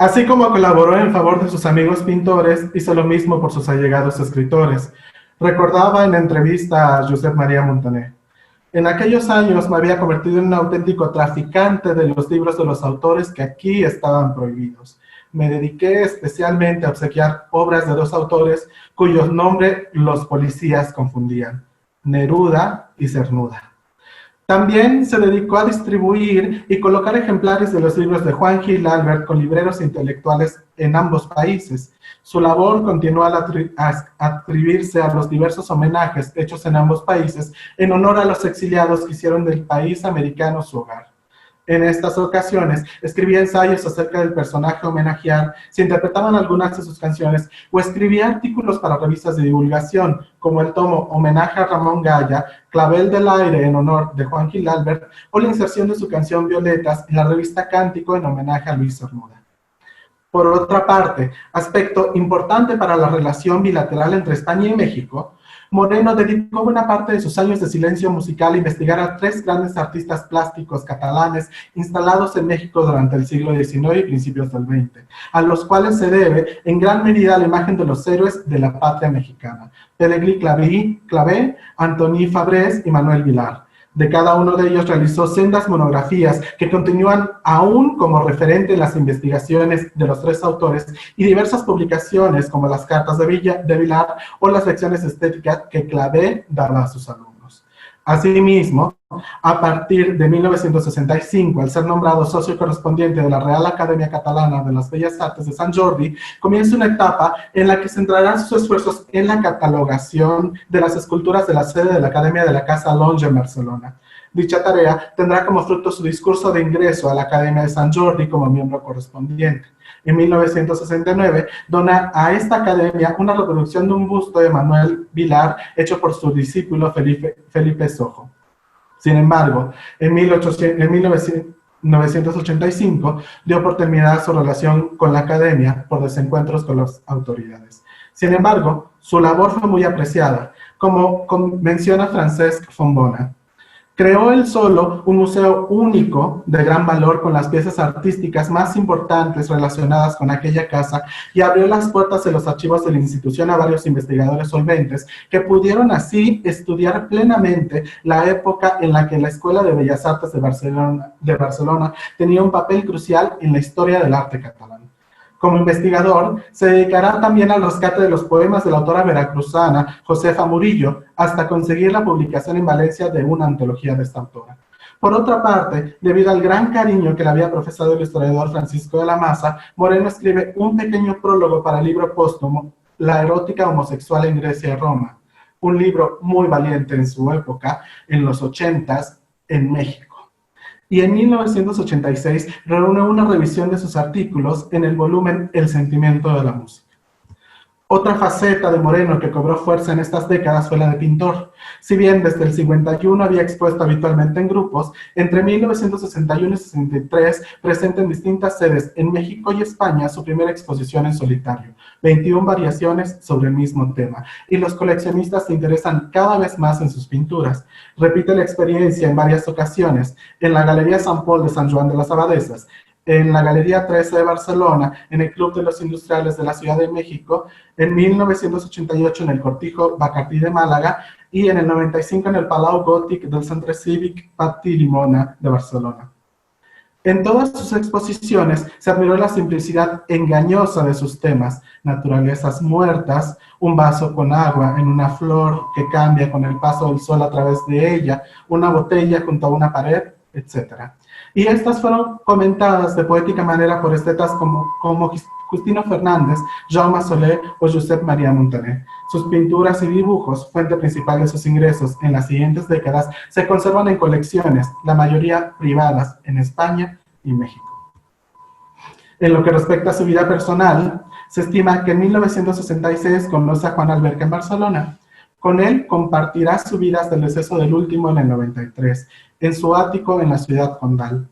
Así como colaboró en favor de sus amigos pintores, hizo lo mismo por sus allegados escritores. Recordaba en entrevista a Josep María Montaner: en aquellos años me había convertido en un auténtico traficante de los libros de los autores que aquí estaban prohibidos. Me dediqué especialmente a obsequiar obras de dos autores cuyos nombres los policías confundían: Neruda y Cernuda. También se dedicó a distribuir y colocar ejemplares de los libros de Juan Gil Albert con libreros intelectuales en ambos países. Su labor continuó al atribuirse a los diversos homenajes hechos en ambos países en honor a los exiliados que hicieron del país americano su hogar. En estas ocasiones escribía ensayos acerca del personaje a homenajear, se interpretaban algunas de sus canciones o escribía artículos para revistas de divulgación, como el tomo Homenaje a Ramón Gaya, Clavel del Aire en honor de Juan Gil Albert, o la inserción de su canción Violetas en la revista Cántico en homenaje a Luis Cernuda. Por otra parte, aspecto importante para la relación bilateral entre España y México, Moreno dedicó buena parte de sus años de silencio musical a investigar a tres grandes artistas plásticos catalanes instalados en México durante el siglo XIX y principios del XX, a los cuales se debe en gran medida la imagen de los héroes de la patria mexicana: Pelegrí Clavé, Antoni Fabrés y Manuel Vilar. De cada uno de ellos realizó sendas monografías que continúan aún como referente en las investigaciones de los tres autores y diversas publicaciones como las cartas de Vilar o las lecciones estéticas que Clavé daba a sus alumnos. Asimismo, a partir de 1965, al ser nombrado socio correspondiente de la Real Academia Catalana de las Bellas Artes de Sant Jordi, comienza una etapa en la que centrará sus esfuerzos en la catalogación de las esculturas de la sede de la Academia de la Casa Longe en Barcelona. Dicha tarea tendrá como fruto su discurso de ingreso a la Academia de Sant Jordi como miembro correspondiente. En 1969, dona a esta academia una reproducción de un busto de Manuel Vilar hecho por su discípulo Felipe Sojo. Sin embargo, en 1985 dio por terminada su relación con la academia por desencuentros con las autoridades. Sin embargo, su labor fue muy apreciada, como menciona Francesc Fontbona. Creó él solo un museo único de gran valor con las piezas artísticas más importantes relacionadas con aquella casa y abrió las puertas de los archivos de la institución a varios investigadores solventes que pudieron así estudiar plenamente la época en la que la Escuela de Bellas Artes de Barcelona tenía un papel crucial en la historia del arte catalán. Como investigador, se dedicará también al rescate de los poemas de la autora veracruzana Josefa Murillo, hasta conseguir la publicación en Valencia de una antología de esta autora. Por otra parte, debido al gran cariño que le había profesado el historiador Francisco de la Maza, Moreno escribe un pequeño prólogo para el libro póstumo La erótica homosexual en Grecia y Roma, un libro muy valiente en su época, en los 80s, en México. Y en 1986 reúne una revisión de sus artículos en el volumen El sentimiento de la música. Otra faceta de Moreno que cobró fuerza en estas décadas fue la de pintor. Si bien desde el 51 había expuesto habitualmente en grupos, entre 1961 y 63 presenta en distintas sedes en México y España su primera exposición en solitario, 21 variaciones sobre el mismo tema, y los coleccionistas se interesan cada vez más en sus pinturas. Repite la experiencia en varias ocasiones, en la Galería San Pol de San Joan de las Abadesas, en la Galería 13 de Barcelona, en el Club de los Industriales de la Ciudad de México, en 1988 en el Cortijo Bacardí de Málaga y en el 95 en el Palau Gòtic del Centre Cívic Patí Llimona de Barcelona. En todas sus exposiciones se admiró la simplicidad engañosa de sus temas: naturalezas muertas, un vaso con agua en una flor que cambia con el paso del sol a través de ella, una botella junto a una pared, etc. Y estas fueron comentadas de poética manera por estetas como Justino Fernández, Jaume Soler o Josep María Montaner. Sus pinturas y dibujos, fuente principal de sus ingresos en las siguientes décadas, se conservan en colecciones, la mayoría privadas, en España y México. En lo que respecta a su vida personal, se estima que en 1966 conoce a Juan Alberca en Barcelona. Con él compartirá su vida hasta el deceso del último en el 93, en su ático en la ciudad condal,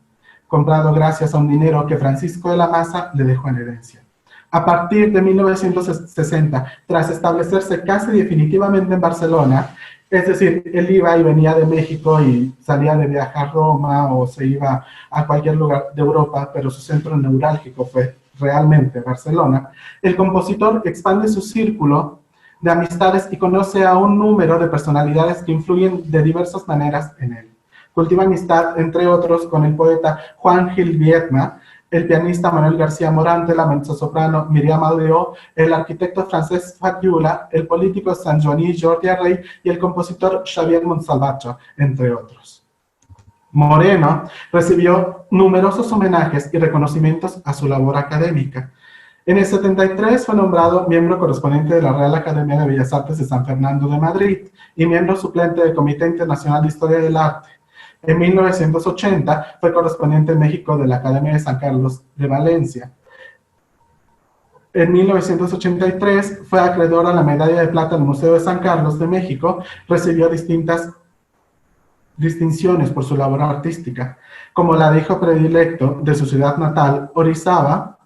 comprado gracias a un dinero que Francisco de la Maza le dejó en herencia. A partir de 1960, tras establecerse casi definitivamente en Barcelona, es decir, él iba y venía de México y salía de viaje a Roma o se iba a cualquier lugar de Europa, pero su centro neurálgico fue realmente Barcelona, el compositor expande su círculo de amistades y conoce a un número de personalidades que influyen de diversas maneras en él. Cultiva amistad, entre otros, con el poeta Juan Gil Viedma, el pianista Manuel García Morante, la mezzosoprano Miriam Aldeó, el arquitecto francés Fadiola, el político sanjuaní Jordi Arrey y el compositor Xavier Montsalvatge, entre otros. Moreno recibió numerosos homenajes y reconocimientos a su labor académica. En el 73 fue nombrado miembro correspondiente de la Real Academia de Bellas Artes de San Fernando de Madrid y miembro suplente del Comité Internacional de Historia del Arte. En 1980 fue correspondiente en México de la Academia de San Carlos de Valencia. En 1983 fue acreedor a la medalla de plata del Museo de San Carlos de México. Recibió distintas distinciones por su labor artística, como la de hijo predilecto de su ciudad natal, Orizaba.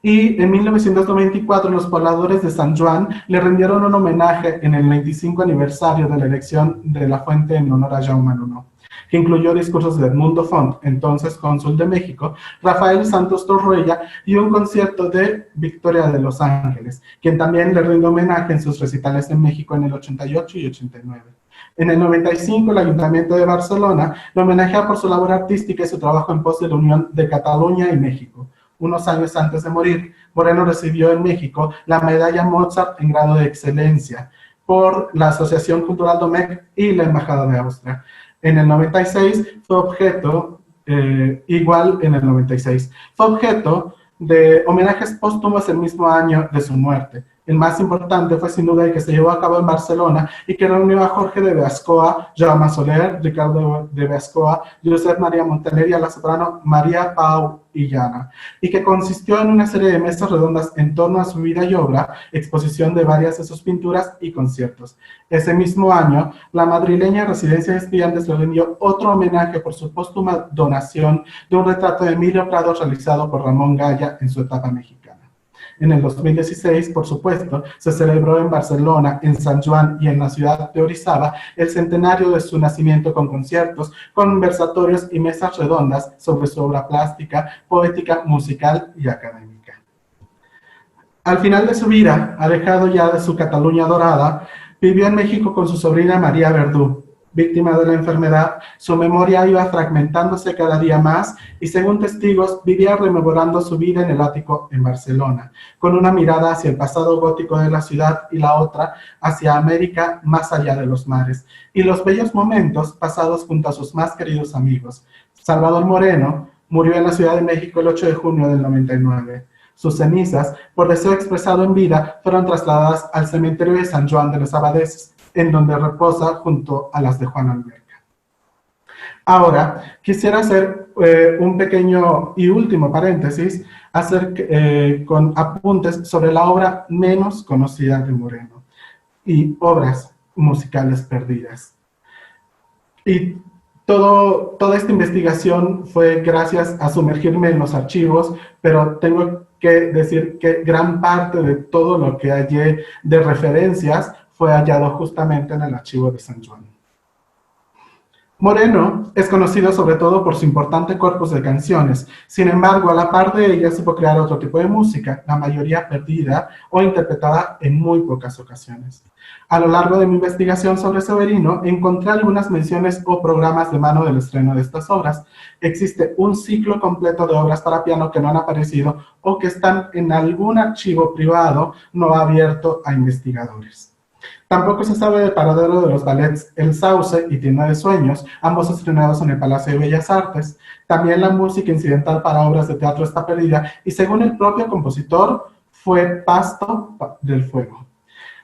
Y en 1994 los pobladores de San Juan le rindieron un homenaje en el 25 aniversario de la elección de la fuente en honor a Jaume I, que incluyó discursos de Edmundo Font, entonces cónsul de México, Rafael Santos Torruella y un concierto de Victoria de Los Ángeles, quien también le rinde homenaje en sus recitales en México en el 88 y 89. En el 95, el Ayuntamiento de Barcelona lo homenajea por su labor artística y su trabajo en pos de la unión de Cataluña y México. Unos años antes de morir, Moreno recibió en México la medalla Mozart en grado de excelencia por la Asociación Cultural Domecq y la Embajada de Austria. En el 96 fue objeto, fue objeto de homenajes póstumos el mismo año de su muerte. El más importante fue sin duda el que se llevó a cabo en Barcelona y que reunió a Jorge de Beascoa, Jaume Soler, Ricardo de Beascoa, Josep María Montaner y a la soprano María Pau Illana, y que consistió en una serie de mesas redondas en torno a su vida y obra, exposición de varias de sus pinturas y conciertos. Ese mismo año, la madrileña Residencia de Estudiantes le rindió otro homenaje por su póstuma donación de un retrato de Emilio Prado realizado por Ramón Gaya en su etapa mexicana. En el 2016, por supuesto, se celebró en Barcelona, en San Juan y en la ciudad de Orizaba el centenario de su nacimiento con conciertos, conversatorios y mesas redondas sobre su obra plástica, poética, musical y académica. Al final de su vida, alejado ya de su Cataluña dorada, vivió en México con su sobrina María Verdú. Víctima de la enfermedad, su memoria iba fragmentándose cada día más y, según testigos, vivía rememorando su vida en el ático en Barcelona, con una mirada hacia el pasado gótico de la ciudad y la otra hacia América más allá de los mares, y los bellos momentos pasados junto a sus más queridos amigos. Salvador Moreno murió en la Ciudad de México el 8 de junio del 99. Sus cenizas, por deseo expresado en vida, fueron trasladadas al cementerio de San Juan de los Abadeses, en donde reposa junto a las de Juan Alberca. Ahora, quisiera hacer un pequeño y último paréntesis con apuntes sobre la obra menos conocida de Moreno y obras musicales perdidas. Y toda esta investigación fue gracias a sumergirme en los archivos, pero tengo que decir que gran parte de todo lo que hallé de referencias fue hallado justamente en el archivo de San Juan. Moreno es conocido sobre todo por su importante corpus de canciones. Sin embargo, a la par de ella supo crear otro tipo de música, la mayoría perdida o interpretada en muy pocas ocasiones. A lo largo de mi investigación sobre Severino, encontré algunas menciones o programas de mano del estreno de estas obras. Existe un ciclo completo de obras para piano que no han aparecido o que están en algún archivo privado no abierto a investigadores. Tampoco se sabe del paradero de los ballets El Sauce y Tienda de Sueños, ambos estrenados en el Palacio de Bellas Artes. También la música incidental para obras de teatro está perdida y, según el propio compositor, fue pasto del fuego.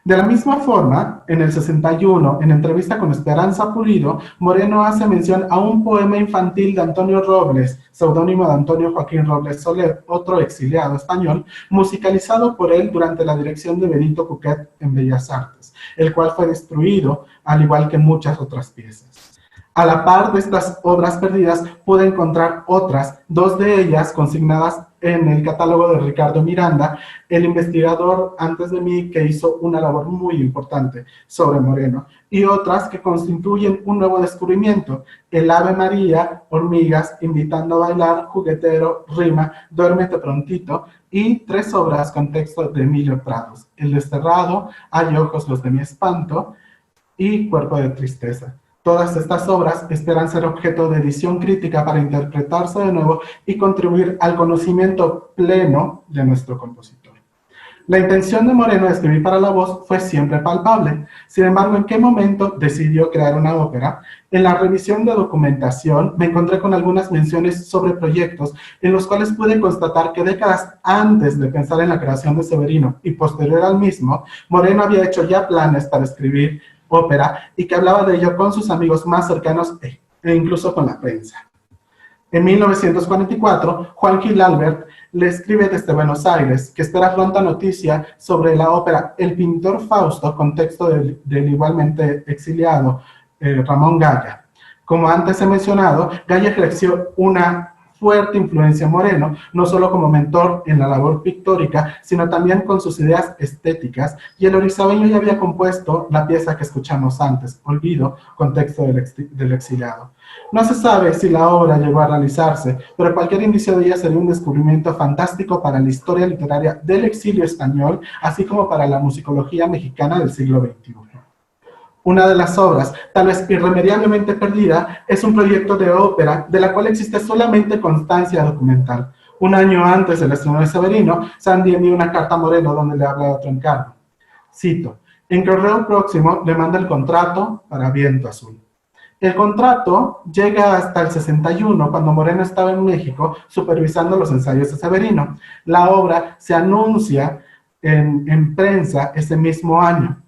De la misma forma, en el 61, en entrevista con Esperanza Pulido, Moreno hace mención a un poema infantil de Antonio Robles, seudónimo de Antonio Joaquín Robles Soler, otro exiliado español, musicalizado por él durante la dirección de Benito Cuquet en Bellas Artes, el cual fue destruido, al igual que muchas otras piezas. A la par de estas obras perdidas, pude encontrar otras, dos de ellas consignadas en el catálogo de Ricardo Miranda, el investigador antes de mí que hizo una labor muy importante sobre Moreno, y otras que constituyen un nuevo descubrimiento: el Ave María, Hormigas, Invitando a bailar, Juguetero, Rima, Duérmete prontito, y tres obras con texto de Emilio Prados: El Desterrado, Hay ojos los de mi espanto y Cuerpo de tristeza. Todas estas obras esperan ser objeto de edición crítica para interpretarse de nuevo y contribuir al conocimiento pleno de nuestro compositor. La intención de Moreno de escribir para la voz fue siempre palpable. Sin embargo, ¿en qué momento decidió crear una ópera? En la revisión de documentación me encontré con algunas menciones sobre proyectos en los cuales pude constatar que décadas antes de pensar en la creación de Severino y posterior al mismo, Moreno había hecho ya planes para escribir ópera y que hablaba de ello con sus amigos más cercanos e incluso con la prensa. En 1944, Juan Gil Albert le escribe desde Buenos Aires que espera pronta noticia sobre la ópera El pintor Fausto, con texto del igualmente exiliado Ramón Gaya. Como antes he mencionado, Gaya ejerció una fuerte influencia en Moreno, no solo como mentor en la labor pictórica, sino también con sus ideas estéticas, y el orizabeño ya había compuesto la pieza que escuchamos antes, Olvido, con texto del exiliado. No se sabe si la obra llegó a realizarse, pero cualquier indicio de ella sería un descubrimiento fantástico para la historia literaria del exilio español, así como para la musicología mexicana del siglo XXI. Una de las obras, tal vez irremediablemente perdida, es un proyecto de ópera de la cual existe solamente constancia documental. Un año antes del estreno de Severino, Sandy envió una carta a Moreno donde le habla de otro encargo. Cito: en correo próximo le manda el contrato para Viento Azul. El contrato llega hasta el 61, cuando Moreno estaba en México supervisando los ensayos de Severino. La obra se anuncia en prensa ese mismo año.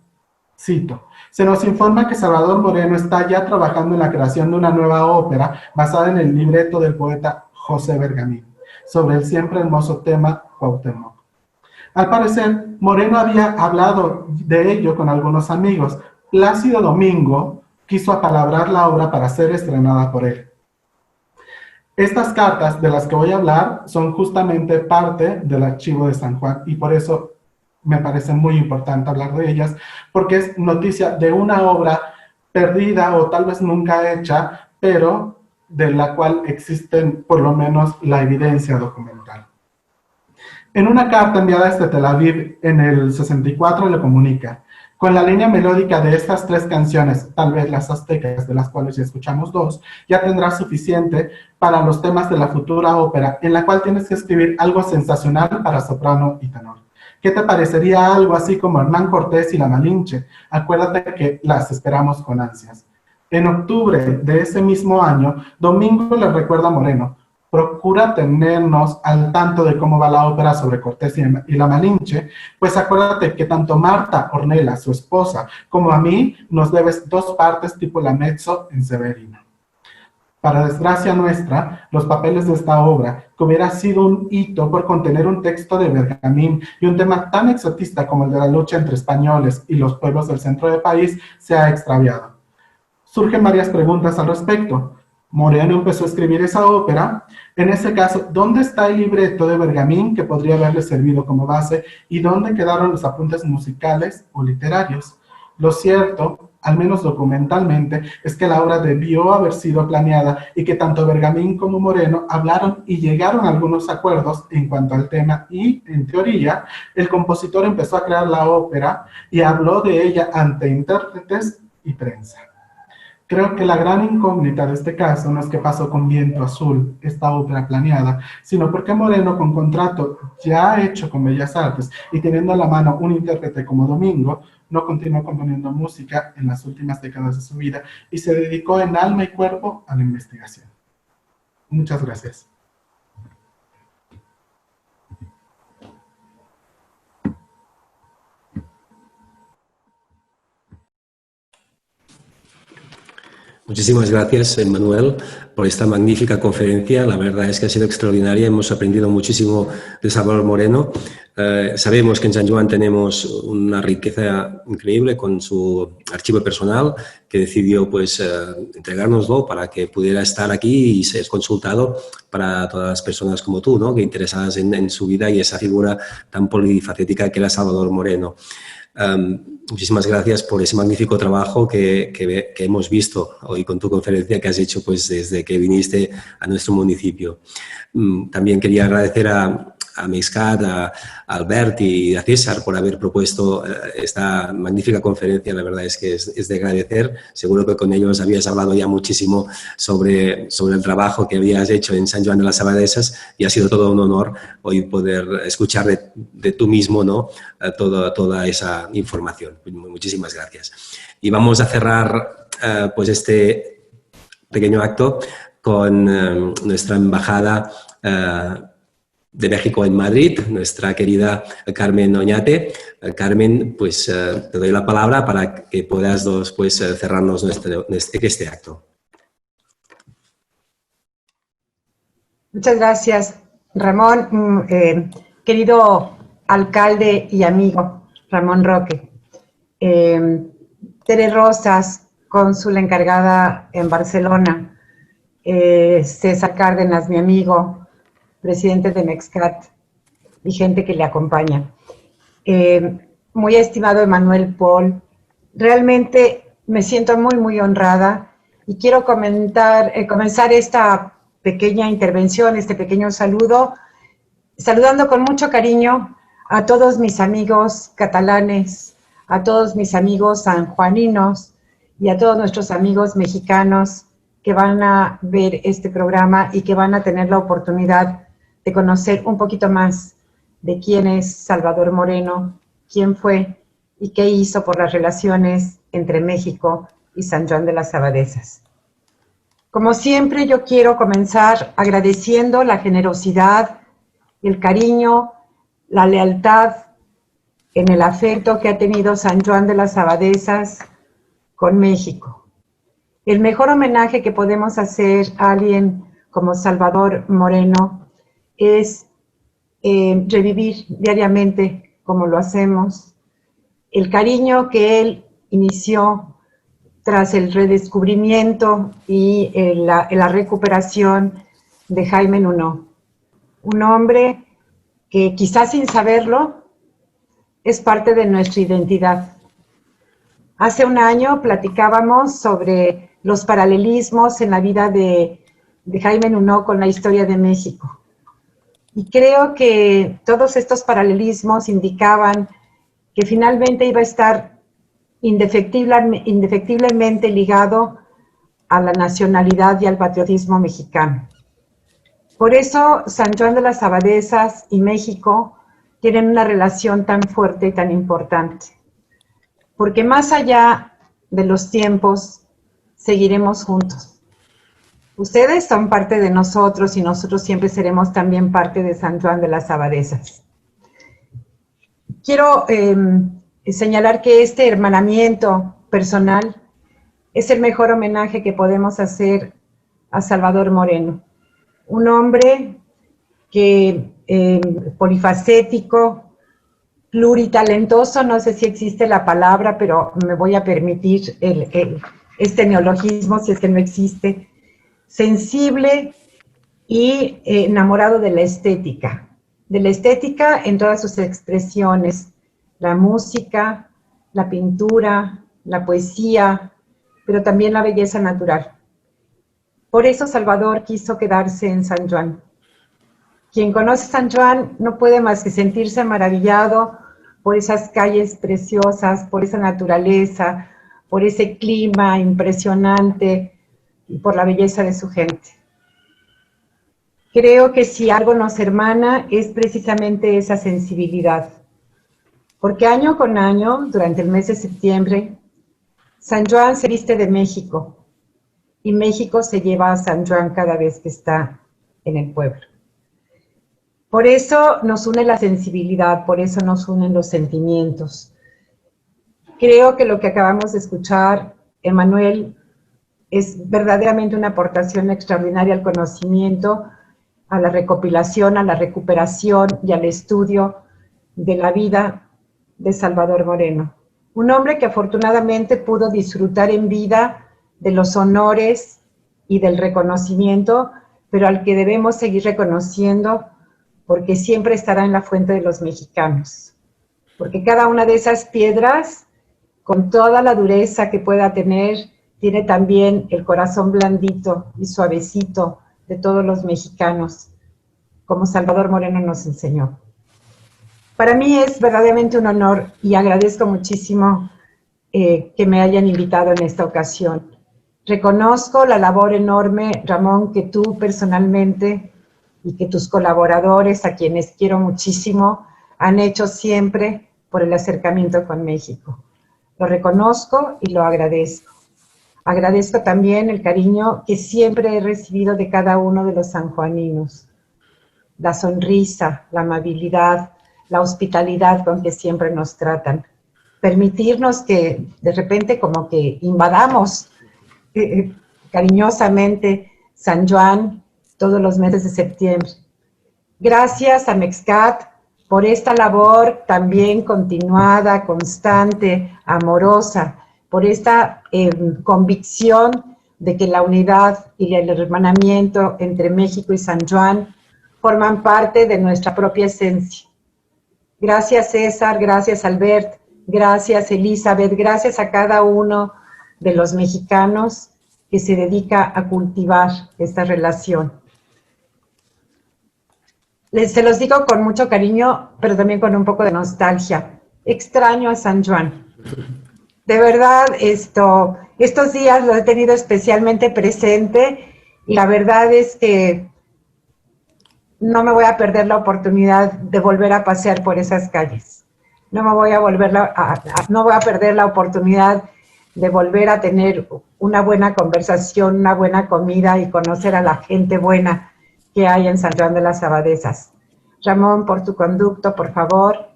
Cito: se nos informa que Salvador Moreno está ya trabajando en la creación de una nueva ópera basada en el libreto del poeta José Bergamín, sobre el siempre hermoso tema Cuauhtémoc. Al parecer, Moreno había hablado de ello con algunos amigos. Plácido Domingo quiso apalabrar la obra para ser estrenada por él. Estas cartas de las que voy a hablar son justamente parte del archivo de San Juan, y por eso me parece muy importante hablar de ellas, porque es noticia de una obra perdida o tal vez nunca hecha, pero de la cual existen por lo menos la evidencia documental. En una carta enviada desde Tel Aviv en el 64 le comunica: con la línea melódica de estas tres canciones, tal vez las aztecas, de las cuales ya escuchamos dos, ya tendrás suficiente para los temas de la futura ópera, en la cual tienes que escribir algo sensacional para soprano y tenor. ¿Qué te parecería algo así como Hernán Cortés y La Malinche? Acuérdate que las esperamos con ansias. En octubre de ese mismo año, Domingo le recuerda a Moreno: procura tenernos al tanto de cómo va la ópera sobre Cortés y La Malinche, pues acuérdate que tanto Marta Ornella, su esposa, como a mí nos debes 2 partes tipo la mezzo en Severino. Para desgracia nuestra, los papeles de esta obra, que hubiera sido un hito por contener un texto de Bergamín y un tema tan exotista como el de la lucha entre españoles y los pueblos del centro del país, se ha extraviado. Surgen varias preguntas al respecto. Moreno empezó a escribir esa ópera. En ese caso, ¿dónde está el libreto de Bergamín que podría haberle servido como base, y dónde quedaron los apuntes musicales o literarios? Lo cierto, al menos documentalmente, es que la obra debió haber sido planeada y que tanto Bergamín como Moreno hablaron y llegaron a algunos acuerdos en cuanto al tema, y, en teoría, el compositor empezó a crear la ópera y habló de ella ante intérpretes y prensa. Creo que la gran incógnita de este caso no es qué pasó con Viento Azul, esta ópera planeada, sino por qué Moreno, con contrato ya hecho con Bellas Artes y teniendo a la mano un intérprete como Domingo, no continuó componiendo música en las últimas décadas de su vida y se dedicó en alma y cuerpo a la investigación. Muchas gracias. Muchísimas gracias, Manuel, por esta magnífica conferencia. La verdad es que ha sido extraordinaria. Hemos aprendido muchísimo de Salvador Moreno. Sabemos que en San Juan tenemos una riqueza increíble con su archivo personal, que decidió pues, entregárnoslo para que pudiera estar aquí y ser consultado para todas las personas como tú, ¿no? Que interesadas en su vida y esa figura tan polifacética que era Salvador Moreno. Muchísimas gracias por ese magnífico trabajo que hemos visto hoy con tu conferencia que has hecho pues, desde que viniste a nuestro municipio. También quería agradecer a Mexcat, a Albert y a César por haber propuesto esta magnífica conferencia. La verdad es que es de agradecer. Seguro que con ellos habías hablado ya muchísimo sobre el trabajo que habías hecho en San Juan de las Abadesas y ha sido todo un honor hoy poder escuchar de tú mismo, ¿no? toda esa información. Muchísimas gracias. Y vamos a cerrar pues este pequeño acto con nuestra embajada de México en Madrid, nuestra querida Carmen Oñate. Carmen, pues te doy la palabra para que puedas pues, cerrarnos este acto. Muchas gracias, Ramón. Querido alcalde y amigo, Ramón Roque. Tere Rosas, cónsul encargada en Barcelona. César Cárdenas, mi amigo, presidente de Mexcat, y gente que le acompaña. Muy estimado Emanuel Paul, realmente me siento muy, muy honrada y quiero comenzar esta pequeña intervención, este pequeño saludo, saludando con mucho cariño a todos mis amigos catalanes, a todos mis amigos sanjuaninos y a todos nuestros amigos mexicanos que van a ver este programa y que van a tener la oportunidad de conocer un poquito más de quién es Salvador Moreno, quién fue y qué hizo por las relaciones entre México y San Juan de las Abadesas. Como siempre, yo quiero comenzar agradeciendo la generosidad, el cariño, la lealtad en el afecto que ha tenido San Juan de las Abadesas con México. El mejor homenaje que podemos hacer a alguien como Salvador Moreno es revivir diariamente, como lo hacemos, el cariño que él inició tras el redescubrimiento y la recuperación de Jaime Nuno. Un hombre que quizás sin saberlo es parte de nuestra identidad. Hace un año platicábamos sobre los paralelismos en la vida de Jaime Nuno con la historia de México. Y creo que todos estos paralelismos indicaban que finalmente iba a estar indefectiblemente ligado a la nacionalidad y al patriotismo mexicano. Por eso San Juan de las Abadesas y México tienen una relación tan fuerte y tan importante. Porque más allá de los tiempos, seguiremos juntos. Ustedes son parte de nosotros y nosotros siempre seremos también parte de San Juan de las Abadesas. Quiero señalar que este hermanamiento personal es el mejor homenaje que podemos hacer a Salvador Moreno. Un hombre que polifacético, pluritalentoso, no sé si existe la palabra, pero me voy a permitir este neologismo si es que no existe, sensible y enamorado de la estética en todas sus expresiones, la música, la pintura, la poesía, pero también la belleza natural. Por eso Salvador quiso quedarse en San Juan. Quien conoce San Juan no puede más que sentirse maravillado por esas calles preciosas, por esa naturaleza, por ese clima impresionante y por la belleza de su gente. Creo que si algo nos hermana es precisamente esa sensibilidad. Porque año con año, durante el mes de septiembre, San Juan se viste de México y México se lleva a San Juan cada vez que está en el pueblo. Por eso nos une la sensibilidad, por eso nos unen los sentimientos. Creo que lo que acabamos de escuchar, Emanuel, es verdaderamente una aportación extraordinaria al conocimiento, a la recopilación, a la recuperación y al estudio de la vida de Salvador Moreno. Un hombre que afortunadamente pudo disfrutar en vida de los honores y del reconocimiento, pero al que debemos seguir reconociendo porque siempre estará en la fuente de los mexicanos. Porque cada una de esas piedras, con toda la dureza que pueda tener, tiene también el corazón blandito y suavecito de todos los mexicanos, como Salvador Moreno nos enseñó. Para mí es verdaderamente un honor y agradezco muchísimo que me hayan invitado en esta ocasión. Reconozco la labor enorme, Ramón, que tú personalmente y que tus colaboradores, a quienes quiero muchísimo, han hecho siempre por el acercamiento con México. Lo reconozco y lo agradezco. Agradezco también el cariño que siempre he recibido de cada uno de los sanjuaninos. La sonrisa, la amabilidad, la hospitalidad con que siempre nos tratan. Permitirnos que de repente como que invadamos cariñosamente San Juan todos los meses de septiembre. Gracias a Mexcat por esta labor también continuada, constante, amorosa, por esta convicción de que la unidad y el hermanamiento entre México y San Juan forman parte de nuestra propia esencia. Gracias César, gracias Albert, gracias Elizabeth, gracias a cada uno de los mexicanos que se dedica a cultivar esta relación. Se los digo con mucho cariño, pero también con un poco de nostalgia. Extraño a San Juan. De verdad, estos días lo he tenido especialmente presente y la verdad es que no me voy a perder la oportunidad de volver a pasear por esas calles. No voy a perder la oportunidad de volver a tener una buena conversación, una buena comida y conocer a la gente buena que hay en San Juan de las Abadesas. Ramón, por tu conducto, por favor,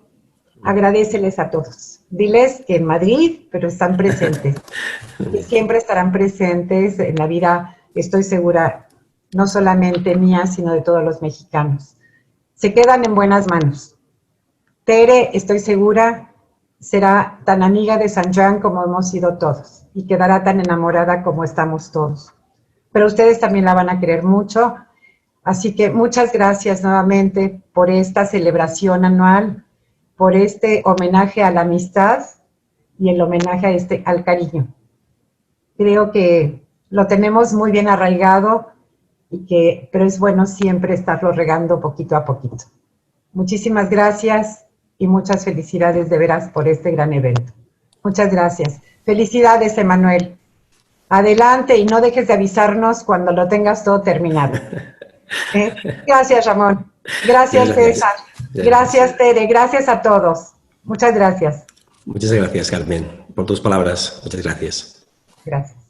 agradéceles a todos. Diles que en Madrid, pero están presentes. Y siempre estarán presentes en la vida, estoy segura, no solamente mía, sino de todos los mexicanos. Se quedan en buenas manos. Tere, estoy segura, será tan amiga de San Juan como hemos sido todos y quedará tan enamorada como estamos todos. Pero ustedes también la van a querer mucho. Así que muchas gracias nuevamente por esta celebración anual, por este homenaje a la amistad y el homenaje al cariño. Creo que lo tenemos muy bien arraigado, pero es bueno siempre estarlo regando poquito a poquito. Muchísimas gracias y muchas felicidades de veras por este gran evento. Muchas gracias. Felicidades, Emanuel. Adelante y no dejes de avisarnos cuando lo tengas todo terminado. Gracias, Ramón. Gracias, César. Gracias, Tere. Gracias a todos. Muchas gracias. Muchas gracias, Carmen, por tus palabras. Muchas gracias. Gracias.